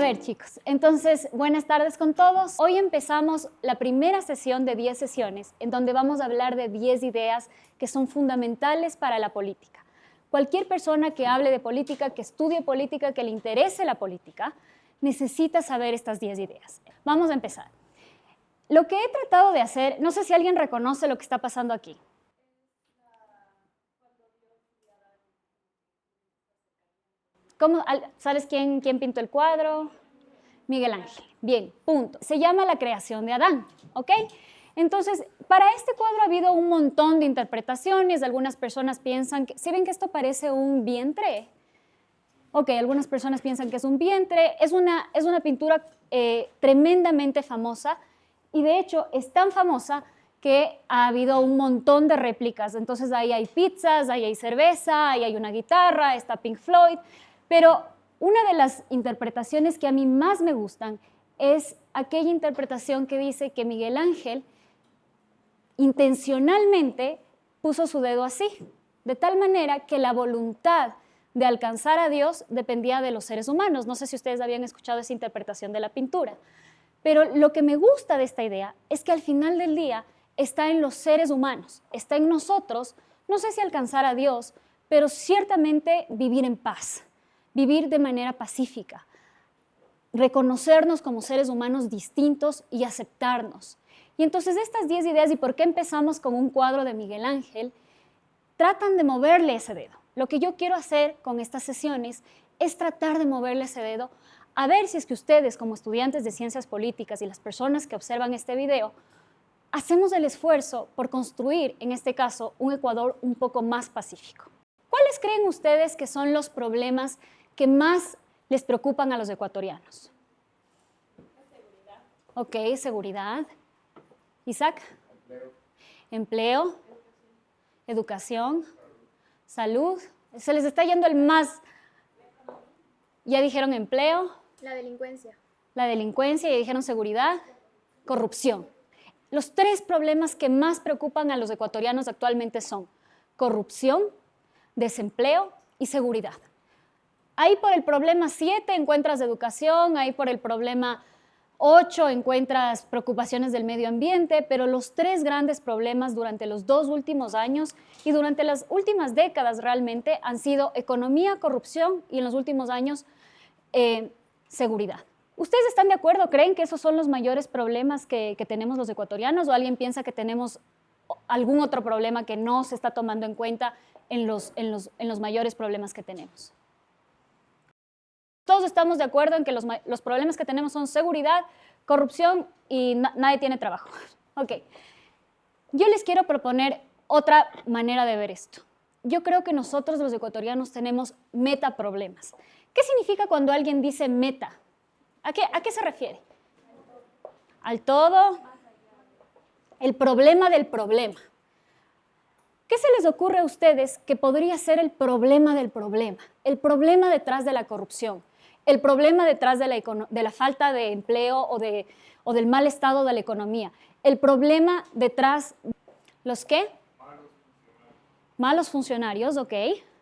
ver, chicos, entonces, buenas tardes con todos. Hoy empezamos la primera sesión de 10 sesiones, en donde vamos a hablar de 10 ideas que son fundamentales para la política. Cualquier persona que hable de política, que estudie política, que le interese la política, necesita saber estas 10 ideas. Vamos a empezar. Lo que he tratado de hacer, no sé si alguien reconoce lo que está pasando aquí. ¿Sabes quién pintó el cuadro? Miguel Ángel. Bien, punto. Se llama La creación de Adán, ¿ok? Entonces, para este cuadro ha habido un montón de interpretaciones. Algunas personas piensan que, ¿sí ven que esto parece un vientre? Ok, algunas personas piensan que es un vientre. Es una pintura tremendamente famosa y de hecho es tan famosa que ha habido un montón de réplicas. Entonces ahí hay pizzas, ahí hay cerveza, ahí hay una guitarra, está Pink Floyd. Pero una de las interpretaciones que a mí más me gustan es aquella interpretación que dice que Miguel Ángel intencionalmente puso su dedo así, de tal manera que la voluntad de alcanzar a Dios dependía de los seres humanos. No sé si ustedes habían escuchado esa interpretación de la pintura, pero lo que me gusta de esta idea es que al final del día está en los seres humanos, está en nosotros, no sé si alcanzar a Dios, pero ciertamente vivir en paz, vivir de manera pacífica, reconocernos como seres humanos distintos y aceptarnos. Y entonces estas 10 ideas, ¿y por qué empezamos con un cuadro de Miguel Ángel? Tratan de moverle ese dedo. Lo que yo quiero hacer con estas sesiones es tratar de moverle ese dedo a ver si es que ustedes, como estudiantes de ciencias políticas y las personas que observan este video, hacemos el esfuerzo por construir, en este caso, un Ecuador un poco más pacífico. ¿Cuáles creen ustedes que son los problemas que más les preocupan a los ecuatorianos? Seguridad. Ok, seguridad. Isaac. Empleo. Educación. Salud. Se les está yendo el más. Ya dijeron empleo. La delincuencia. La delincuencia, ya dijeron seguridad. Corrupción. Los 3 problemas que más preocupan a los ecuatorianos actualmente son corrupción, desempleo y seguridad. Ahí por el problema 7 encuentras educación, ahí por el problema 8 encuentras preocupaciones del medio ambiente, pero los 3 grandes problemas durante los 2 últimos años y durante las últimas décadas realmente han sido economía, corrupción y en los últimos años seguridad. ¿Ustedes están de acuerdo? ¿Creen que esos son los mayores problemas que tenemos los ecuatorianos o alguien piensa que tenemos algún otro problema que no se está tomando en cuenta en los mayores problemas que tenemos? Todos estamos de acuerdo en que los problemas que tenemos son seguridad, corrupción y nadie tiene trabajo. Ok. Yo les quiero proponer otra manera de ver esto. Yo creo que nosotros los ecuatorianos tenemos metaproblemas. ¿Qué significa cuando alguien dice meta? ¿A qué se refiere? Al todo. El problema del problema. ¿Qué se les ocurre a ustedes que podría ser el problema del problema? El problema detrás de la corrupción, el problema detrás de la falta de empleo o del mal estado de la economía, el problema detrás, ¿los qué? Malos funcionarios, ok.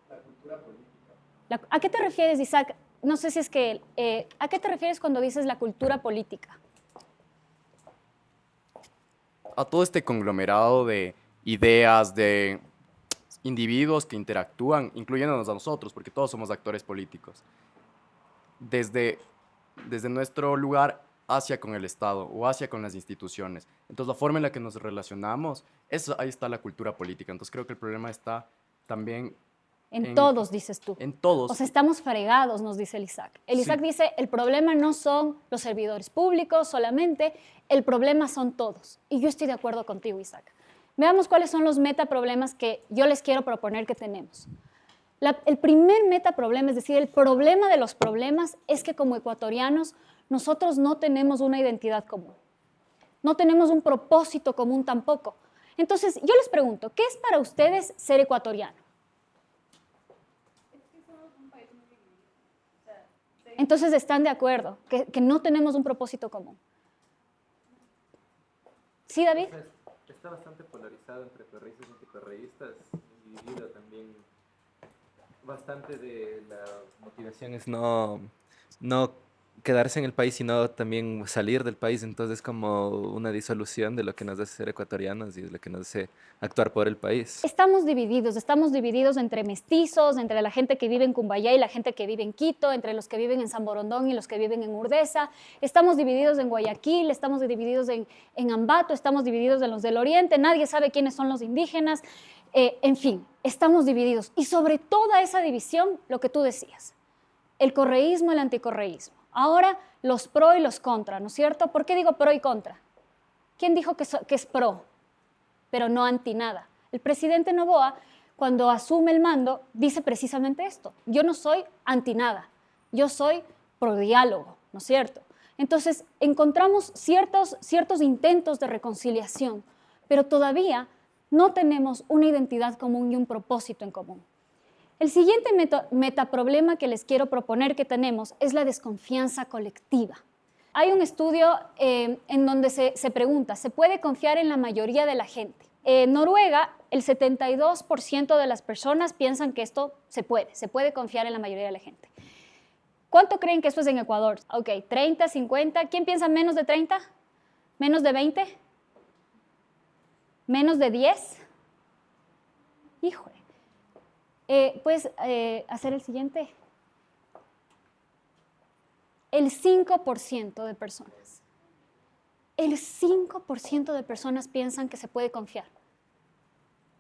La cultura política. ¿A qué te refieres, Isaac? No sé si es que, ¿a qué te refieres cuando dices la cultura política? A todo este conglomerado de ideas, de individuos que interactúan, incluyéndonos a nosotros, porque todos somos actores políticos, desde nuestro lugar hacia con el Estado o hacia con las instituciones. Entonces, la forma en la que nos relacionamos, ahí está la cultura política. Entonces, creo que el problema está también En todos, dices tú. En todos. O sea, estamos fregados, nos dice el Isaac. El Isaac dice, el problema no son los servidores públicos solamente, el problema son todos. Y yo estoy de acuerdo contigo, Isaac. Veamos cuáles son los metaproblemas que yo les quiero proponer que tenemos. El primer metaproblema, es decir, el problema de los problemas, es que como ecuatorianos nosotros no tenemos una identidad común. No tenemos un propósito común tampoco. Entonces, yo les pregunto, ¿qué es para ustedes ser ecuatoriano? Entonces, ¿están de acuerdo que no tenemos un propósito común? ¿Sí, David? Está bastante polarizado entre correístas y anticorreístas y dividido también. Bastante de la motivación es no quedarse en el país, sino también salir del país. Entonces es como una disolución de lo que nos hace ser ecuatorianos y de lo que nos hace actuar por el país. Estamos divididos entre mestizos, entre la gente que vive en Cumbayá y la gente que vive en Quito, entre los que viven en San Borondón y los que viven en Urdesa, estamos divididos en Guayaquil, estamos divididos en Ambato, estamos divididos en los del Oriente, nadie sabe quiénes son los indígenas, en fin, estamos divididos. Y sobre toda esa división, lo que tú decías, el correísmo, el anticorreísmo. Ahora, los pro y los contra, ¿no es cierto? ¿Por qué digo pro y contra? ¿Quién dijo que es pro, pero no anti nada? El presidente Noboa, cuando asume el mando, dice precisamente esto. Yo no soy anti nada, yo soy pro diálogo, ¿no es cierto? Entonces, encontramos ciertos intentos de reconciliación, pero todavía no tenemos una identidad común y un propósito en común. El siguiente metaproblema que les quiero proponer que tenemos es la desconfianza colectiva. Hay un estudio en donde se pregunta, ¿se puede confiar en la mayoría de la gente? En Noruega, el 72% de las personas piensan que esto se puede confiar en la mayoría de la gente. ¿Cuánto creen que esto es en Ecuador? Ok, 30, 50, ¿quién piensa menos de 30? ¿Menos de 20? ¿Menos de 10? Híjole. ¿Puedes hacer el siguiente? El 5% de personas. El 5% de personas piensan que se puede confiar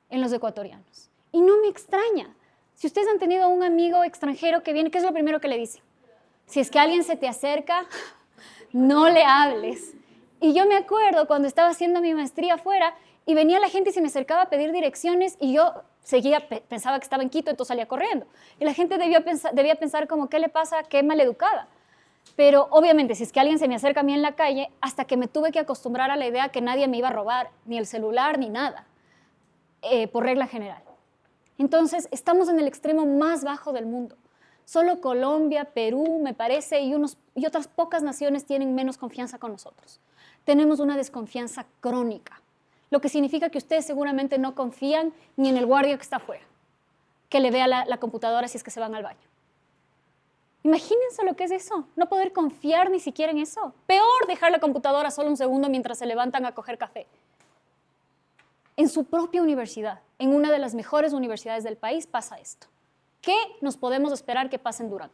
en los ecuatorianos. Y no me extraña. Si ustedes han tenido un amigo extranjero que viene, ¿qué es lo primero que le dicen? Si es que alguien se te acerca, no le hables. Y yo me acuerdo cuando estaba haciendo mi maestría afuera y venía la gente y se me acercaba a pedir direcciones y yo pensaba que estaba en Quito, entonces salía corriendo. Y la gente debía pensar como, ¿qué le pasa? Qué maleducada. Pero obviamente, si es que alguien se me acerca a mí en la calle, hasta que me tuve que acostumbrar a la idea que nadie me iba a robar, ni el celular, ni nada, por regla general. Entonces, estamos en el extremo más bajo del mundo. Solo Colombia, Perú, me parece, y otras pocas naciones tienen menos confianza con nosotros. Tenemos una desconfianza crónica, lo que significa que ustedes seguramente no confían ni en el guardia que está afuera, que le vea la computadora si es que se van al baño. Imagínense lo que es eso, no poder confiar ni siquiera en eso. Peor dejar la computadora solo un segundo mientras se levantan a coger café. En su propia universidad, en una de las mejores universidades del país, pasa esto. ¿Qué nos podemos esperar que pase en Durán?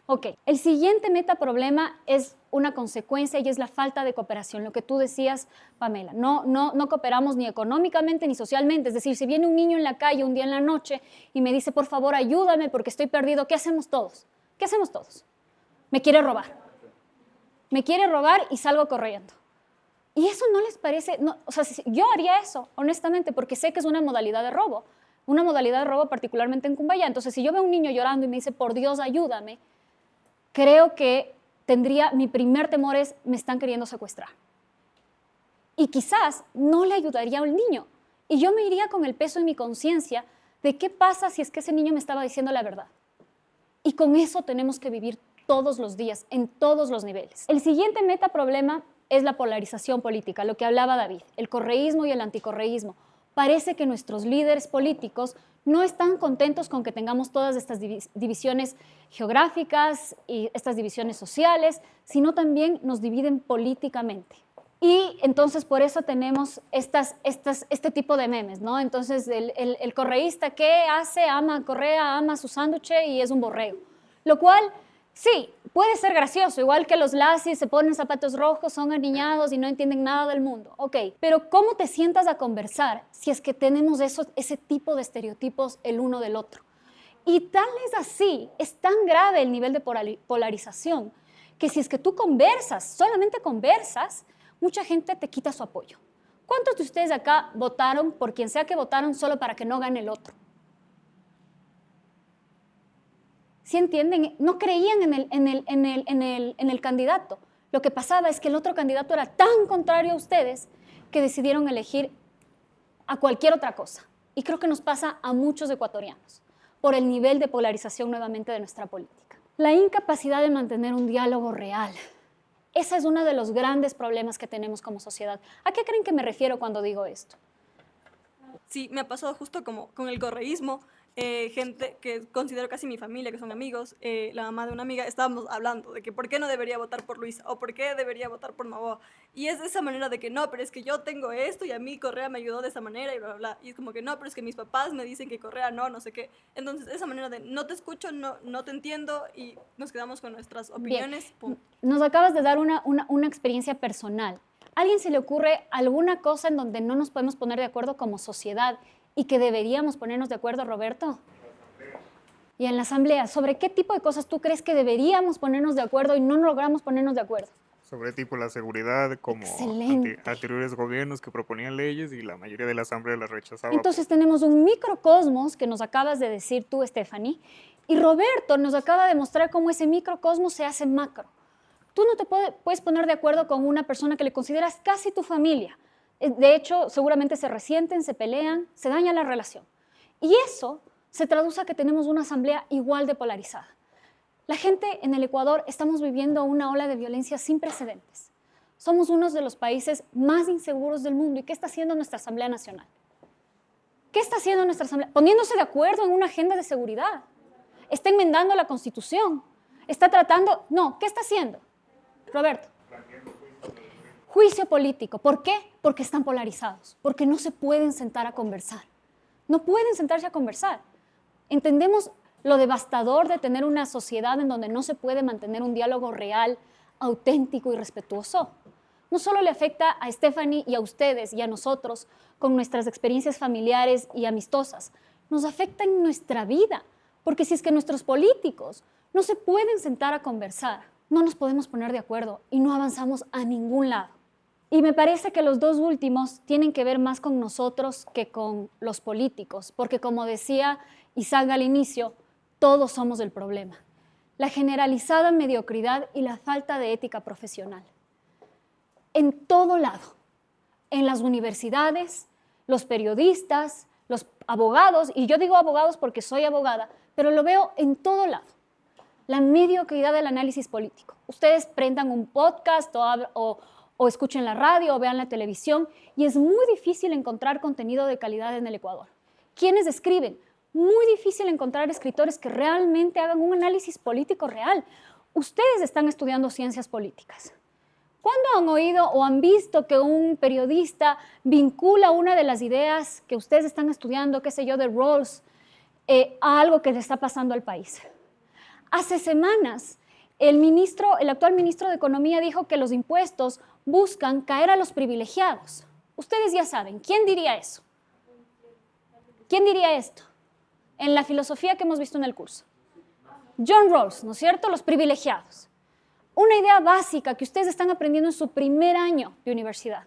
Ok, el siguiente metaproblema es una consecuencia y es la falta de cooperación, lo que tú decías, Pamela. No cooperamos ni económicamente ni socialmente. Es decir, si viene un niño en la calle un día en la noche y me dice, por favor, ayúdame porque estoy perdido, ¿qué hacemos todos? ¿Qué hacemos todos? Me quiere robar. Me quiere robar y salgo corriendo. Y eso no les parece, no, o sea, yo haría eso, honestamente, porque sé que es una modalidad de robo particularmente en Cumbayá. Entonces, si yo veo a un niño llorando y me dice, por Dios, ayúdame, creo que mi primer temor es, me están queriendo secuestrar. Y quizás no le ayudaría al niño. Y yo me iría con el peso en mi conciencia de qué pasa si es que ese niño me estaba diciendo la verdad. Y con eso tenemos que vivir todos los días, en todos los niveles. El siguiente metaproblema es la polarización política, lo que hablaba David, el correísmo y el anticorreísmo. Parece que nuestros líderes políticos no están contentos con que tengamos todas estas divisiones geográficas y estas divisiones sociales, sino también nos dividen políticamente. Y entonces por eso tenemos este tipo de memes, ¿no? Entonces el correísta, ¿qué hace? Ama Correa, ama su sándwich y es un borrego. Lo cual, sí, puede ser gracioso, igual que los lazis se ponen zapatos rojos, son aniñados y no entienden nada del mundo. Ok, pero ¿cómo te sientas a conversar si es que tenemos ese tipo de estereotipos el uno del otro? Y tal es así, es tan grave el nivel de polarización, que si es que tú conversas, solamente conversas, mucha gente te quita su apoyo. ¿Cuántos de ustedes acá votaron por quien sea que votaron solo para que no gane el otro? ¿Sí entienden? No creían en el candidato. Lo que pasaba es que el otro candidato era tan contrario a ustedes que decidieron elegir a cualquier otra cosa. Y creo que nos pasa a muchos ecuatorianos por el nivel de polarización nuevamente de nuestra política. La incapacidad de mantener un diálogo real. Ese es uno de los grandes problemas que tenemos como sociedad. ¿A qué creen que me refiero cuando digo esto? Sí, me ha pasado justo como con el correísmo. gente que considero casi mi familia, que son amigos, la mamá de una amiga, estábamos hablando de que por qué no debería votar por Luisa o por qué debería votar por Novoa. Y es de esa manera de que no, pero es que yo tengo esto y a mí Correa me ayudó de esa manera y bla, bla, bla. Y es como que no, pero es que mis papás me dicen que Correa no, no sé qué. Entonces, esa manera de no te escucho, no te entiendo y nos quedamos con nuestras opiniones. Bien. Nos acabas de dar una experiencia personal. ¿A alguien se le ocurre alguna cosa en donde no nos podemos poner de acuerdo como sociedad y que deberíamos ponernos de acuerdo, Roberto? Y en la asamblea, ¿sobre qué tipo de cosas tú crees que deberíamos ponernos de acuerdo y no logramos ponernos de acuerdo? Sobre tipo la seguridad, como anteriores gobiernos que proponían leyes y la mayoría de la asamblea las rechazaba. Entonces tenemos un microcosmos que nos acabas de decir tú, Stephanie, y Roberto nos acaba de mostrar cómo ese microcosmos se hace macro. Tú no te puedes poner de acuerdo con una persona que le consideras casi tu familia. De hecho, seguramente se resienten, se pelean, se daña la relación. Y eso se traduce a que tenemos una asamblea igual de polarizada. La gente en el Ecuador estamos viviendo una ola de violencia sin precedentes. Somos uno de los países más inseguros del mundo. ¿Y qué está haciendo nuestra Asamblea Nacional? ¿Qué está haciendo nuestra Asamblea? Poniéndose de acuerdo en una agenda de seguridad. Está enmendando la Constitución. Está tratando... No, ¿qué está haciendo? Roberto. Juicio político. ¿Por qué? Porque están polarizados. Porque no se pueden sentar a conversar. No pueden sentarse a conversar. Entendemos lo devastador de tener una sociedad en donde no se puede mantener un diálogo real, auténtico y respetuoso. No solo le afecta a Stephanie y a ustedes y a nosotros con nuestras experiencias familiares y amistosas, nos afecta en nuestra vida, porque si es que nuestros políticos no se pueden sentar a conversar, no nos podemos poner de acuerdo y no avanzamos a ningún lado. Y me parece que los dos últimos tienen que ver más con nosotros que con los políticos, porque como decía Isaac al inicio, todos somos el problema. La generalizada mediocridad y la falta de ética profesional. En todo lado, en las universidades, los periodistas, los abogados, y yo digo abogados porque soy abogada, pero lo veo en todo lado. La mediocridad del análisis político. Ustedes prendan un podcast o escuchen la radio o vean la televisión y es muy difícil encontrar contenido de calidad en el Ecuador. ¿Quiénes escriben? Muy difícil encontrar escritores que realmente hagan un análisis político real. Ustedes están estudiando ciencias políticas. ¿Cuándo han oído o han visto que un periodista vincula una de las ideas que ustedes están estudiando, qué sé yo, de Rawls, a algo que le está pasando al país? Hace semanas, el actual ministro de Economía dijo que los impuestos buscan caer a los privilegiados. Ustedes ya saben, ¿quién diría eso? ¿Quién diría esto? En la filosofía que hemos visto en el curso. John Rawls, ¿no es cierto? Los privilegiados. Una idea básica que ustedes están aprendiendo en su primer año de universidad.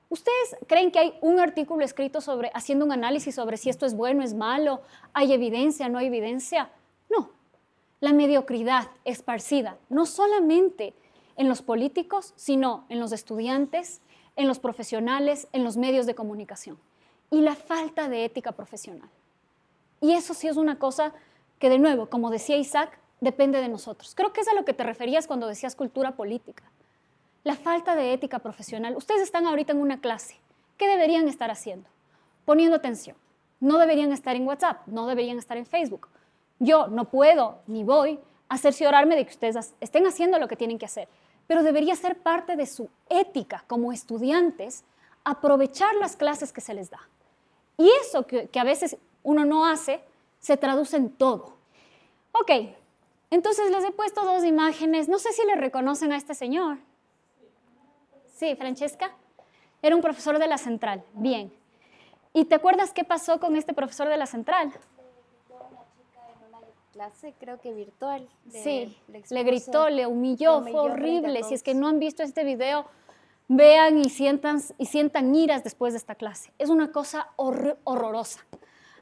¿Ustedes creen que hay un artículo escrito haciendo un análisis sobre si esto es bueno, es malo, hay evidencia, no hay evidencia? No. La mediocridad esparcida, no solamente en los políticos, sino en los estudiantes, en los profesionales, en los medios de comunicación. Y la falta de ética profesional. Y eso sí es una cosa que, de nuevo, como decía Isaac, depende de nosotros. Creo que es a lo que te referías cuando decías cultura política. La falta de ética profesional. Ustedes están ahorita en una clase. ¿Qué deberían estar haciendo? Poniendo atención. No deberían estar en WhatsApp, no deberían estar en Facebook. Yo no puedo ni voy a cerciorarme de que ustedes estén haciendo lo que tienen que hacer, pero debería ser parte de su ética como estudiantes aprovechar las clases que se les da. Y eso que a veces uno no hace, se traduce en todo. Ok, entonces les he puesto dos imágenes. No sé si le reconocen a este señor. Sí, Francesca. Era un profesor de la Central. Bien. ¿Y te acuerdas qué pasó con este profesor de la Central? Clase, creo que virtual. Sí, le gritó, le humilló, fue horrible. Si es que no han visto este video, vean y sientan iras después de esta clase. Es una cosa horrorosa.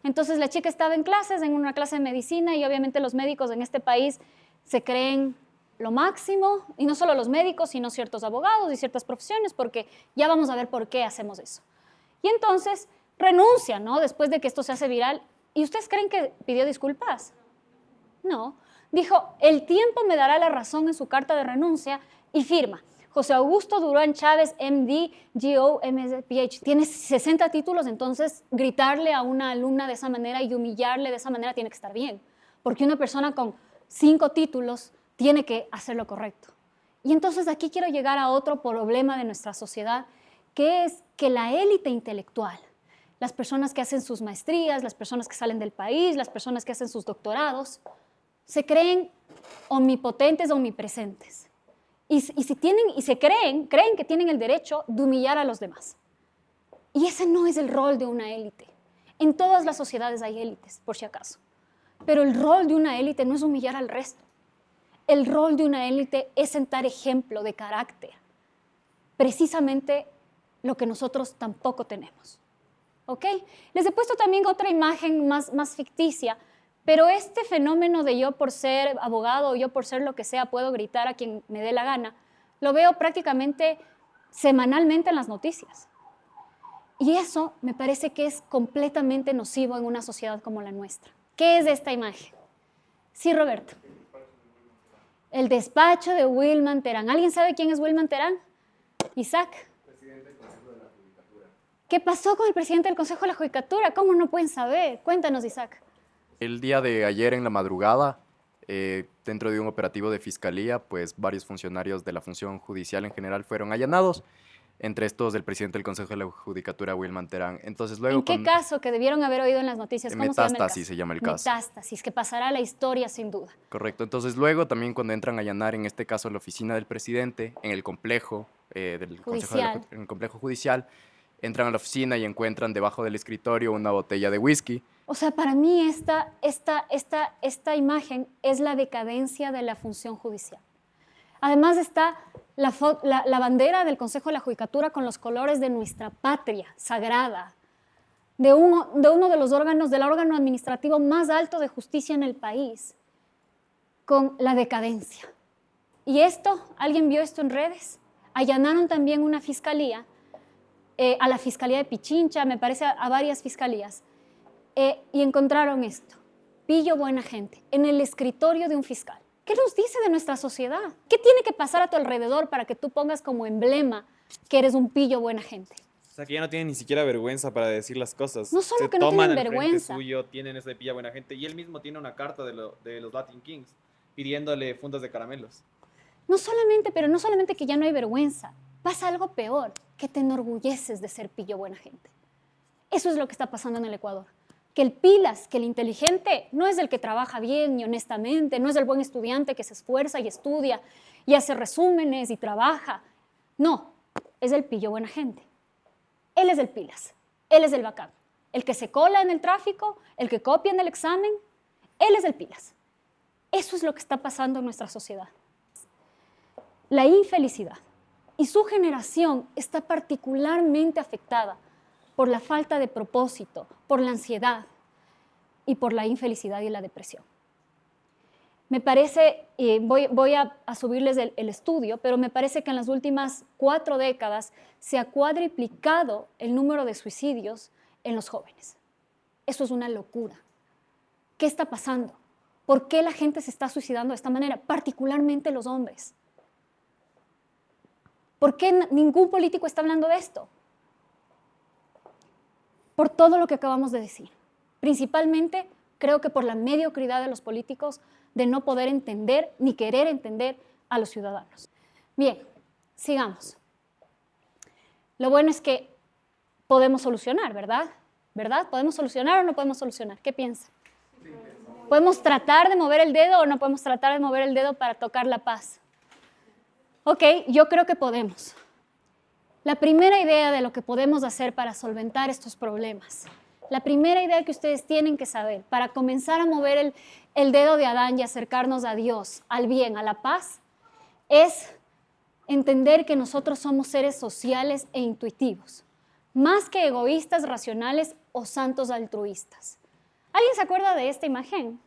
Entonces la chica estaba en clases, en una clase de medicina, y obviamente los médicos en este país se creen lo máximo, y no solo los médicos, sino ciertos abogados y ciertas profesiones, porque ya vamos a ver por qué hacemos eso. Y entonces renuncia, ¿no? Después de que esto se hace viral. ¿Y ustedes creen que pidió disculpas? No. Dijo, el tiempo me dará la razón en su carta de renuncia y firma. José Augusto Durán Chávez, MD, GO, MS, PhD. Tienes 60 títulos, entonces gritarle a una alumna de esa manera y humillarle de esa manera tiene que estar bien. Porque una persona con 5 títulos tiene que hacer lo correcto. Y entonces aquí quiero llegar a otro problema de nuestra sociedad, que es que la élite intelectual, las personas que hacen sus maestrías, las personas que salen del país, las personas que hacen sus doctorados, se creen omnipotentes, omnipresentes. Y creen que tienen el derecho de humillar a los demás. Y ese no es el rol de una élite. En todas las sociedades hay élites, por si acaso. Pero el rol de una élite no es humillar al resto. El rol de una élite es sentar ejemplo de carácter. Precisamente lo que nosotros tampoco tenemos. ¿Ok? Les he puesto también otra imagen más ficticia, pero este fenómeno de yo por ser abogado o yo por ser lo que sea puedo gritar a quien me dé la gana, lo veo prácticamente semanalmente en las noticias. Y eso me parece que es completamente nocivo en una sociedad como la nuestra. ¿Qué es esta imagen? Sí, Roberto. El despacho de Wilman Terán. ¿Alguien sabe quién es Wilman Terán? Isaac. Presidente del Consejo de la Judicatura. ¿Qué pasó con el presidente del Consejo de la Judicatura? ¿Cómo no pueden saber? Cuéntanos, Isaac. El día de ayer en la madrugada, dentro de un operativo de fiscalía, pues varios funcionarios de la función judicial en general fueron allanados, entre estos el presidente del Consejo de la Judicatura, Wilman Terán. Entonces, luego, ¿en qué caso que debieron haber oído en las noticias? ¿Cómo Metástasis se llama el caso. Metástasis, que pasará a la historia sin duda. Correcto. Entonces, luego también cuando entran a allanar, en este caso, la oficina del presidente, en el complejo del Consejo en el complejo judicial, entran a la oficina y encuentran debajo del escritorio una botella de whisky. O sea, para mí esta imagen es la decadencia de la función judicial. Además está la bandera del Consejo de la Judicatura con los colores de nuestra patria sagrada, de uno de los órganos, del órgano administrativo más alto de justicia en el país, con la decadencia. ¿Y esto? ¿Alguien vio esto en redes? Allanaron también una fiscalía, a la Fiscalía de Pichincha, me parece a varias fiscalías, y encontraron esto, pillo buena gente, en el escritorio de un fiscal. ¿Qué nos dice de nuestra sociedad? ¿Qué tiene que pasar a tu alrededor para que tú pongas como emblema que eres un pillo buena gente? O sea, que ya no tienen ni siquiera vergüenza para decir las cosas. No solo Se que no toman tienen al frente vergüenza. suyo, tienen ese de pilla buena gente. Y él mismo tiene una carta de los Latin Kings pidiéndole fundas de caramelos. No solamente que ya no hay vergüenza, pasa algo peor, que te enorgulleces de ser pillo buena gente. Eso es lo que está pasando en el Ecuador. Que el pilas, que el inteligente, no es el que trabaja bien y honestamente, no es el buen estudiante que se esfuerza y estudia y hace resúmenes y trabaja. No, es el pillo buena gente. Él es el pilas, él es el bacán. El que se cola en el tráfico, el que copia en el examen, él es el pilas. Eso es lo que está pasando en nuestra sociedad. La infelicidad y su generación está particularmente afectada por la falta de propósito, por la ansiedad y por la infelicidad y la depresión. Me parece, voy a subirles el estudio, pero me parece que en las últimas 4 décadas se ha cuadriplicado el número de suicidios en los jóvenes. Eso es una locura. ¿Qué está pasando? ¿Por qué la gente se está suicidando de esta manera? Particularmente los hombres. ¿Por qué ningún político está hablando de esto? Por todo lo que acabamos de decir. Principalmente, creo que por la mediocridad de los políticos de no poder entender ni querer entender a los ciudadanos. Bien, sigamos. Lo bueno es que podemos solucionar, ¿verdad? ¿Verdad? ¿Podemos solucionar o no podemos solucionar? ¿Qué piensan? ¿Podemos tratar de mover el dedo o no podemos tratar de mover el dedo para tocar la paz? Ok, yo creo que podemos. La primera idea de lo que podemos hacer para solventar estos problemas, la primera idea que ustedes tienen que saber para comenzar a mover el dedo de Adán y acercarnos a Dios, al bien, a la paz, es entender que nosotros somos seres sociales e intuitivos, más que egoístas, racionales o santos altruistas. ¿Alguien se acuerda de esta imagen?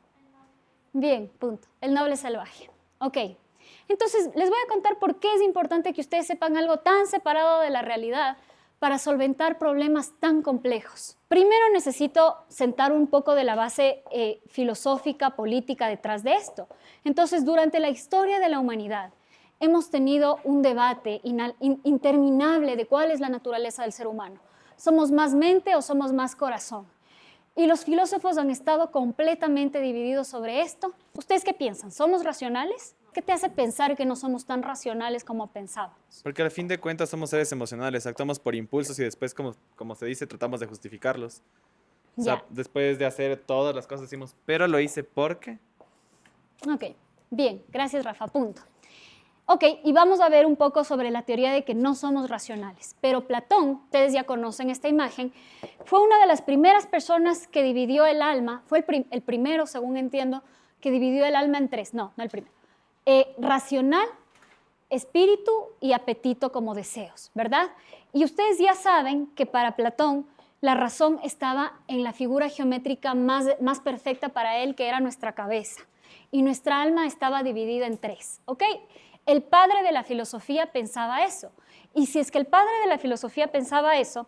Bien, punto. El noble salvaje. Ok. Entonces, les voy a contar por qué es importante que ustedes sepan algo tan separado de la realidad para solventar problemas tan complejos. Primero necesito sentar un poco de la base filosófica, política detrás de esto. Entonces, durante la historia de la humanidad, hemos tenido un debate interminable de cuál es la naturaleza del ser humano. ¿Somos más mente o somos más corazón? Y los filósofos han estado completamente divididos sobre esto. ¿Ustedes qué piensan? ¿Somos racionales? ¿Qué te hace pensar que no somos tan racionales como pensábamos? Porque al fin de cuentas somos seres emocionales, actuamos por impulsos y después, como se dice, tratamos de justificarlos. O sea, después de hacer todas las cosas decimos, pero lo hice porque... Ok, bien, gracias Rafa, punto. Ok, y vamos a ver un poco sobre la teoría de que no somos racionales. Pero Platón, ustedes ya conocen esta imagen, fue una de las primeras personas que dividió el alma, fue el primero, según entiendo, que dividió el alma en tres, no el primero. Racional, espíritu y apetito como deseos, ¿verdad? Y ustedes ya saben que para Platón la razón estaba en la figura geométrica más perfecta para él, que era nuestra cabeza. Y nuestra alma estaba dividida en tres, ¿ok? El padre de la filosofía pensaba eso. Y si es que el padre de la filosofía pensaba eso,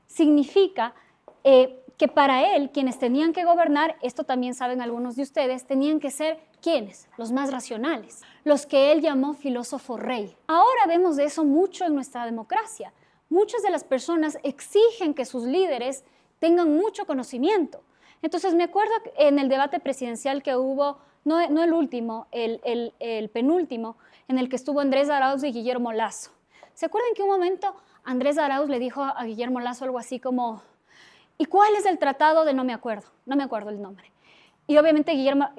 significa que para él, quienes tenían que gobernar, esto también saben algunos de ustedes, tenían que ser, ¿quiénes? Los más racionales, los que él llamó filósofo rey. Ahora vemos de eso mucho en nuestra democracia. Muchas de las personas exigen que sus líderes tengan mucho conocimiento. Entonces me acuerdo en el debate presidencial que hubo, no el último, el penúltimo, en el que estuvo Andrés Arauz y Guillermo Lasso. ¿Se acuerdan que un momento Andrés Arauz le dijo a Guillermo Lasso algo así como, ¿y cuál es el tratado de no me acuerdo el nombre? Y obviamente Guillermo,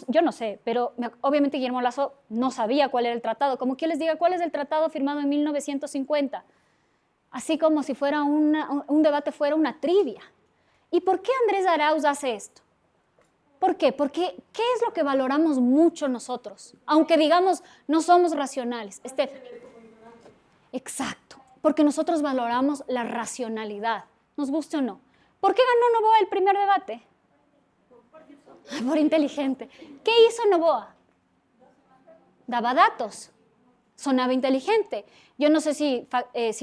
yo no sé, pero obviamente Guillermo Lasso no sabía cuál era el tratado, como que les diga cuál es el tratado firmado en 1950, así como si fuera un debate fuera una trivia. ¿Y por qué Andrés Arauz hace esto? ¿Por qué? Porque ¿qué es lo que valoramos mucho nosotros? Aunque digamos no somos racionales. Stephanie. Exacto, porque nosotros valoramos la racionalidad, nos guste o no. ¿Por qué ganó Noboa el primer debate? Por inteligente. ¿Qué hizo Noboa? Daba datos, sonaba inteligente. Yo no sé si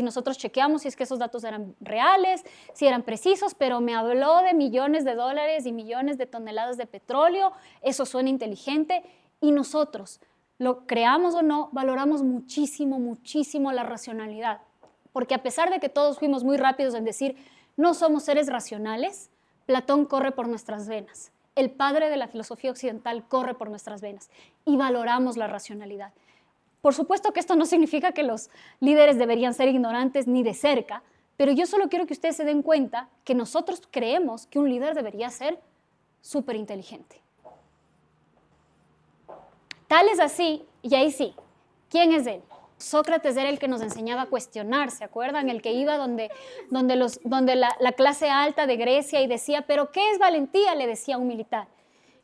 nosotros chequeamos si es que esos datos eran reales, si eran precisos, pero me habló de millones de dólares y millones de toneladas de petróleo, eso suena inteligente, y nosotros, lo creamos o no, valoramos muchísimo, muchísimo la racionalidad, porque a pesar de que todos fuimos muy rápidos en decir, no somos seres racionales, Platón corre por nuestras venas, el padre de la filosofía occidental corre por nuestras venas, y valoramos la racionalidad. Por supuesto que esto no significa que los líderes deberían ser ignorantes ni de cerca, pero yo solo quiero que ustedes se den cuenta que nosotros creemos que un líder debería ser súper inteligente. Tal es así, y ahí sí, ¿quién es él? Sócrates era el que nos enseñaba a cuestionar, ¿se acuerdan? El que iba donde la clase alta de Grecia y decía, ¿pero qué es valentía?, le decía a un militar.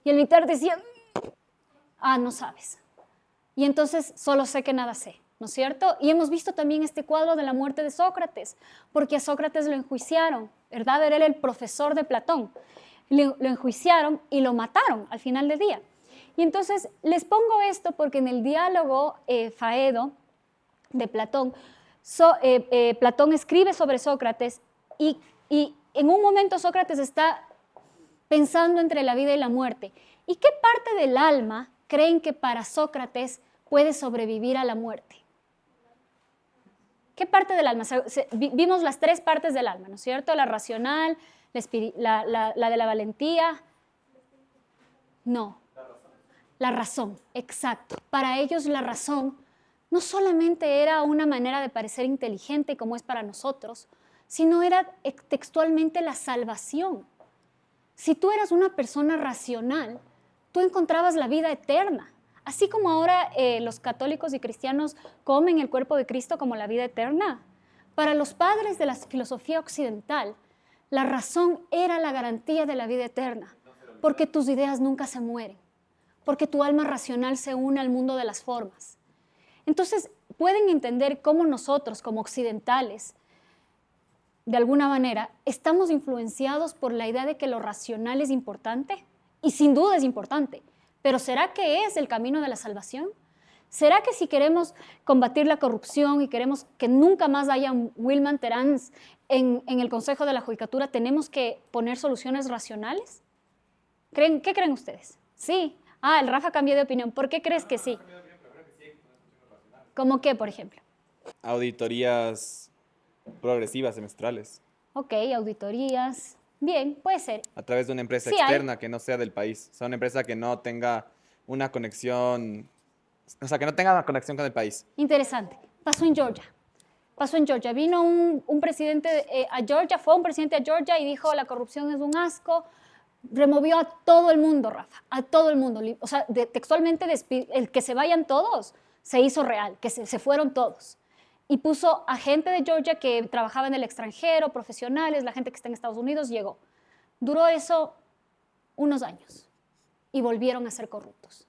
Y el militar decía, no sabes. Y entonces solo sé que nada sé, ¿no es cierto? Y hemos visto también este cuadro de la muerte de Sócrates, porque a Sócrates lo enjuiciaron, ¿verdad? Era el profesor de Platón. Lo enjuiciaron y lo mataron al final del día. Y entonces les pongo esto porque en el diálogo Faedo de Platón, Platón escribe sobre Sócrates y en un momento Sócrates está pensando entre la vida y la muerte. ¿Y qué parte del alma creen que para Sócrates puede sobrevivir a la muerte? ¿Qué parte del alma? Vimos las tres partes del alma, ¿no es cierto? La racional, la de la valentía. No. La razón, exacto. Para ellos la razón no solamente era una manera de parecer inteligente como es para nosotros, sino era textualmente la salvación. Si tú eras una persona racional, tú encontrabas la vida eterna. Así como ahora los católicos y cristianos comen el cuerpo de Cristo como la vida eterna. Para los padres de la filosofía occidental, la razón era la garantía de la vida eterna, porque tus ideas nunca se mueren, porque tu alma racional se une al mundo de las formas. Entonces, pueden entender cómo nosotros, como occidentales, de alguna manera, estamos influenciados por la idea de que lo racional es importante, y sin duda es importante, pero ¿será que es el camino de la salvación? ¿Será que si queremos combatir la corrupción y queremos que nunca más haya un Wilman Terans en el Consejo de la Judicatura, tenemos que poner soluciones racionales? ¿Qué creen ustedes? Sí. El Rafa cambió de opinión. ¿Por qué crees que sí? ¿Cómo qué, por ejemplo? Auditorías progresivas, semestrales, Ok, auditorías. Bien, puede ser. a través de una empresa Sí hay. externa que no sea del país. O sea, una empresa que no tenga una conexión, o sea, que no tenga una conexión con el país. Interesante. Pasó en Georgia. Pasó en Georgia. Vino un presidente a Georgia, fue un presidente a Georgia y dijo la corrupción es un asco. Removió a todo el mundo, Rafa, a todo el mundo. O sea, textualmente, el que se vayan todos se hizo real, que se fueron todos. Y puso a gente de Georgia que trabajaba en el extranjero, profesionales, la gente que está en Estados Unidos, llegó. Duró eso unos años y volvieron a ser corruptos.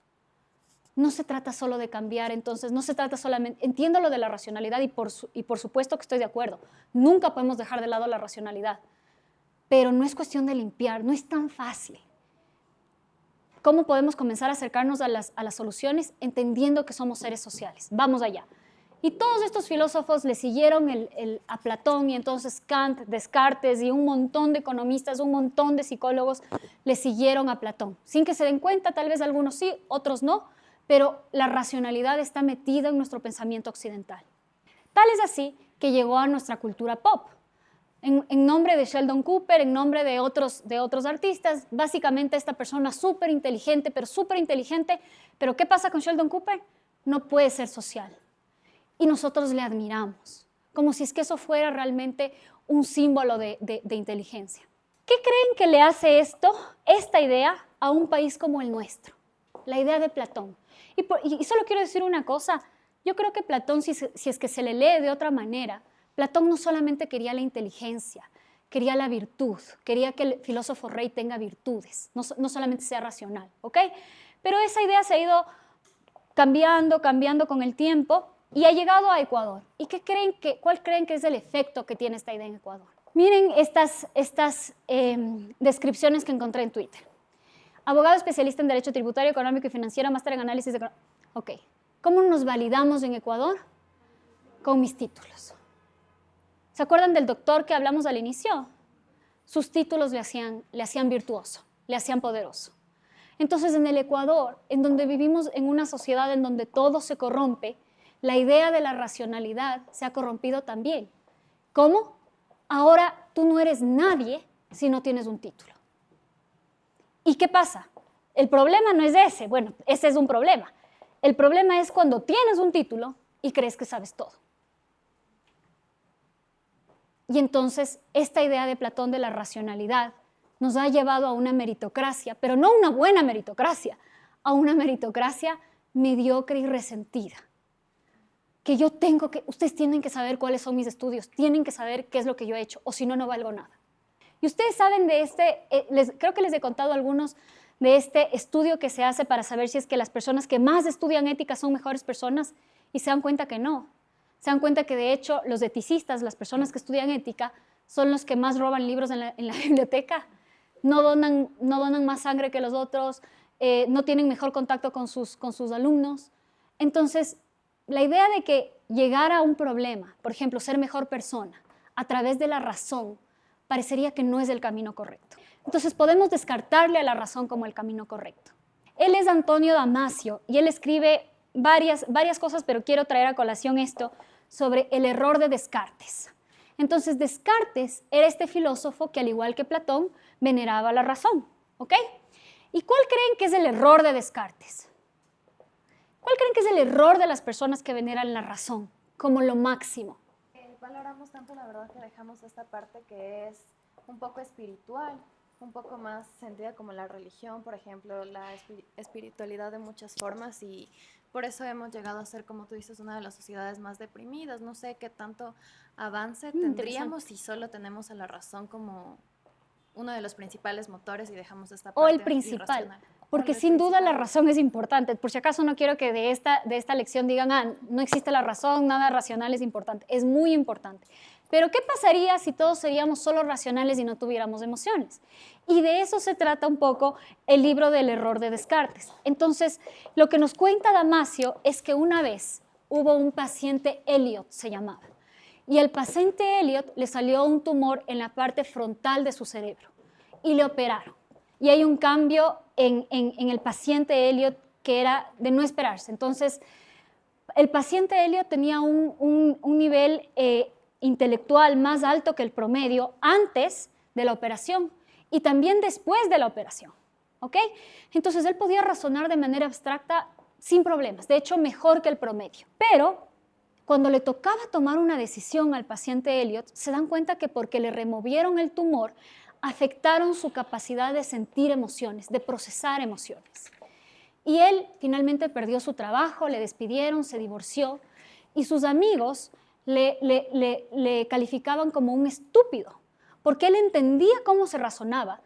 No se trata solo de cambiar, entonces, no se trata solamente, entiendo lo de la racionalidad y por supuesto que estoy de acuerdo. Nunca podemos dejar de lado la racionalidad, pero no es cuestión de limpiar, no es tan fácil. ¿Cómo podemos comenzar a acercarnos a las soluciones entendiendo que somos seres sociales? Vamos allá. Y todos estos filósofos le siguieron a Platón y entonces Kant, Descartes y un montón de economistas, un montón de psicólogos le siguieron a Platón. Sin que se den cuenta, tal vez algunos sí, otros no, pero la racionalidad está metida en nuestro pensamiento occidental. Tal es así que llegó a nuestra cultura pop. En nombre de Sheldon Cooper, en nombre de otros artistas, básicamente esta persona súper inteligente, pero ¿qué pasa con Sheldon Cooper? No puede ser social. Y nosotros le admiramos, como si es que eso fuera realmente un símbolo de inteligencia. ¿Qué creen que le hace esta idea, a un país como el nuestro? La idea de Platón. Y solo quiero decir una cosa, yo creo que Platón, si es que se le lee de otra manera, Platón no solamente quería la inteligencia, quería la virtud, quería que el filósofo rey tenga virtudes, no solamente sea racional, ¿ok? Pero esa idea se ha ido cambiando con el tiempo y ha llegado a Ecuador. ¿Y cuál creen que es el efecto que tiene esta idea en Ecuador? Miren estas descripciones que encontré en Twitter. Abogado especialista en Derecho Tributario, Económico y Financiero, máster en Análisis de... Ok, ¿cómo nos validamos en Ecuador? Con mis títulos. ¿Se acuerdan del doctor que hablamos al inicio? Sus títulos le hacían virtuoso, le hacían poderoso. Entonces, en el Ecuador, en donde vivimos en una sociedad en donde todo se corrompe, la idea de la racionalidad se ha corrompido también. ¿Cómo? Ahora tú no eres nadie si no tienes un título. ¿Y qué pasa? El problema no es ese, bueno, ese es un problema. El problema es cuando tienes un título y crees que sabes todo. Y entonces esta idea de Platón de la racionalidad nos ha llevado a una meritocracia, pero no una buena meritocracia, a una meritocracia mediocre y resentida. Que ustedes tienen que saber cuáles son mis estudios, tienen que saber qué es lo que yo he hecho, o si no, no valgo nada. Y ustedes saben de creo que les he contado algunos de este estudio que se hace para saber si es que las personas que más estudian ética son mejores personas, y se dan cuenta que no. Se dan cuenta que de hecho los eticistas, las personas que estudian ética, son los que más roban libros en la biblioteca, no donan más sangre que los otros, no tienen mejor contacto con sus alumnos. Entonces, la idea de que llegar a un problema, por ejemplo, ser mejor persona, a través de la razón, parecería que no es el camino correcto. Entonces, podemos descartarle a la razón como el camino correcto. Él es Antonio Damasio y él escribe varias cosas, pero quiero traer a colación esto sobre el error de Descartes. Entonces, Descartes era este filósofo que, al igual que Platón, veneraba la razón, ¿ok? ¿Y cuál creen que es el error de Descartes? ¿Cuál creen que es el error de las personas que veneran la razón como lo máximo? Valoramos tanto la verdad que dejamos esta parte que es un poco espiritual, un poco más sentida como la religión, por ejemplo, la espiritualidad de muchas formas, y por eso hemos llegado a ser, como tú dices, una de las sociedades más deprimidas. No sé qué tanto avance tendríamos si solo tenemos a la razón como uno de los principales motores y dejamos esta parte o el principal, irracional. porque sin duda la razón es importante. Por si acaso no quiero que de esta lección digan, no existe la razón, nada racional es importante. Es muy importante. Pero ¿qué pasaría si todos seríamos solo racionales y no tuviéramos emociones? Y de eso se trata un poco el libro del error de Descartes. Entonces, lo que nos cuenta Damasio es que una vez hubo un paciente Elliot, se llamaba, y al paciente Elliot le salió un tumor en la parte frontal de su cerebro y le operaron. Y hay un cambio en el paciente Elliot que era de no esperarse. Entonces, el paciente Elliot tenía un nivel intelectual más alto que el promedio antes de la operación y también después de la operación, ¿ok? Entonces él podía razonar de manera abstracta sin problemas, de hecho mejor que el promedio. Pero cuando le tocaba tomar una decisión al paciente Elliot, se dan cuenta que porque le removieron el tumor, afectaron su capacidad de sentir emociones, de procesar emociones. Y él finalmente perdió su trabajo, le despidieron, se divorció y sus amigos le calificaban como un estúpido, porque él entendía cómo se razonaba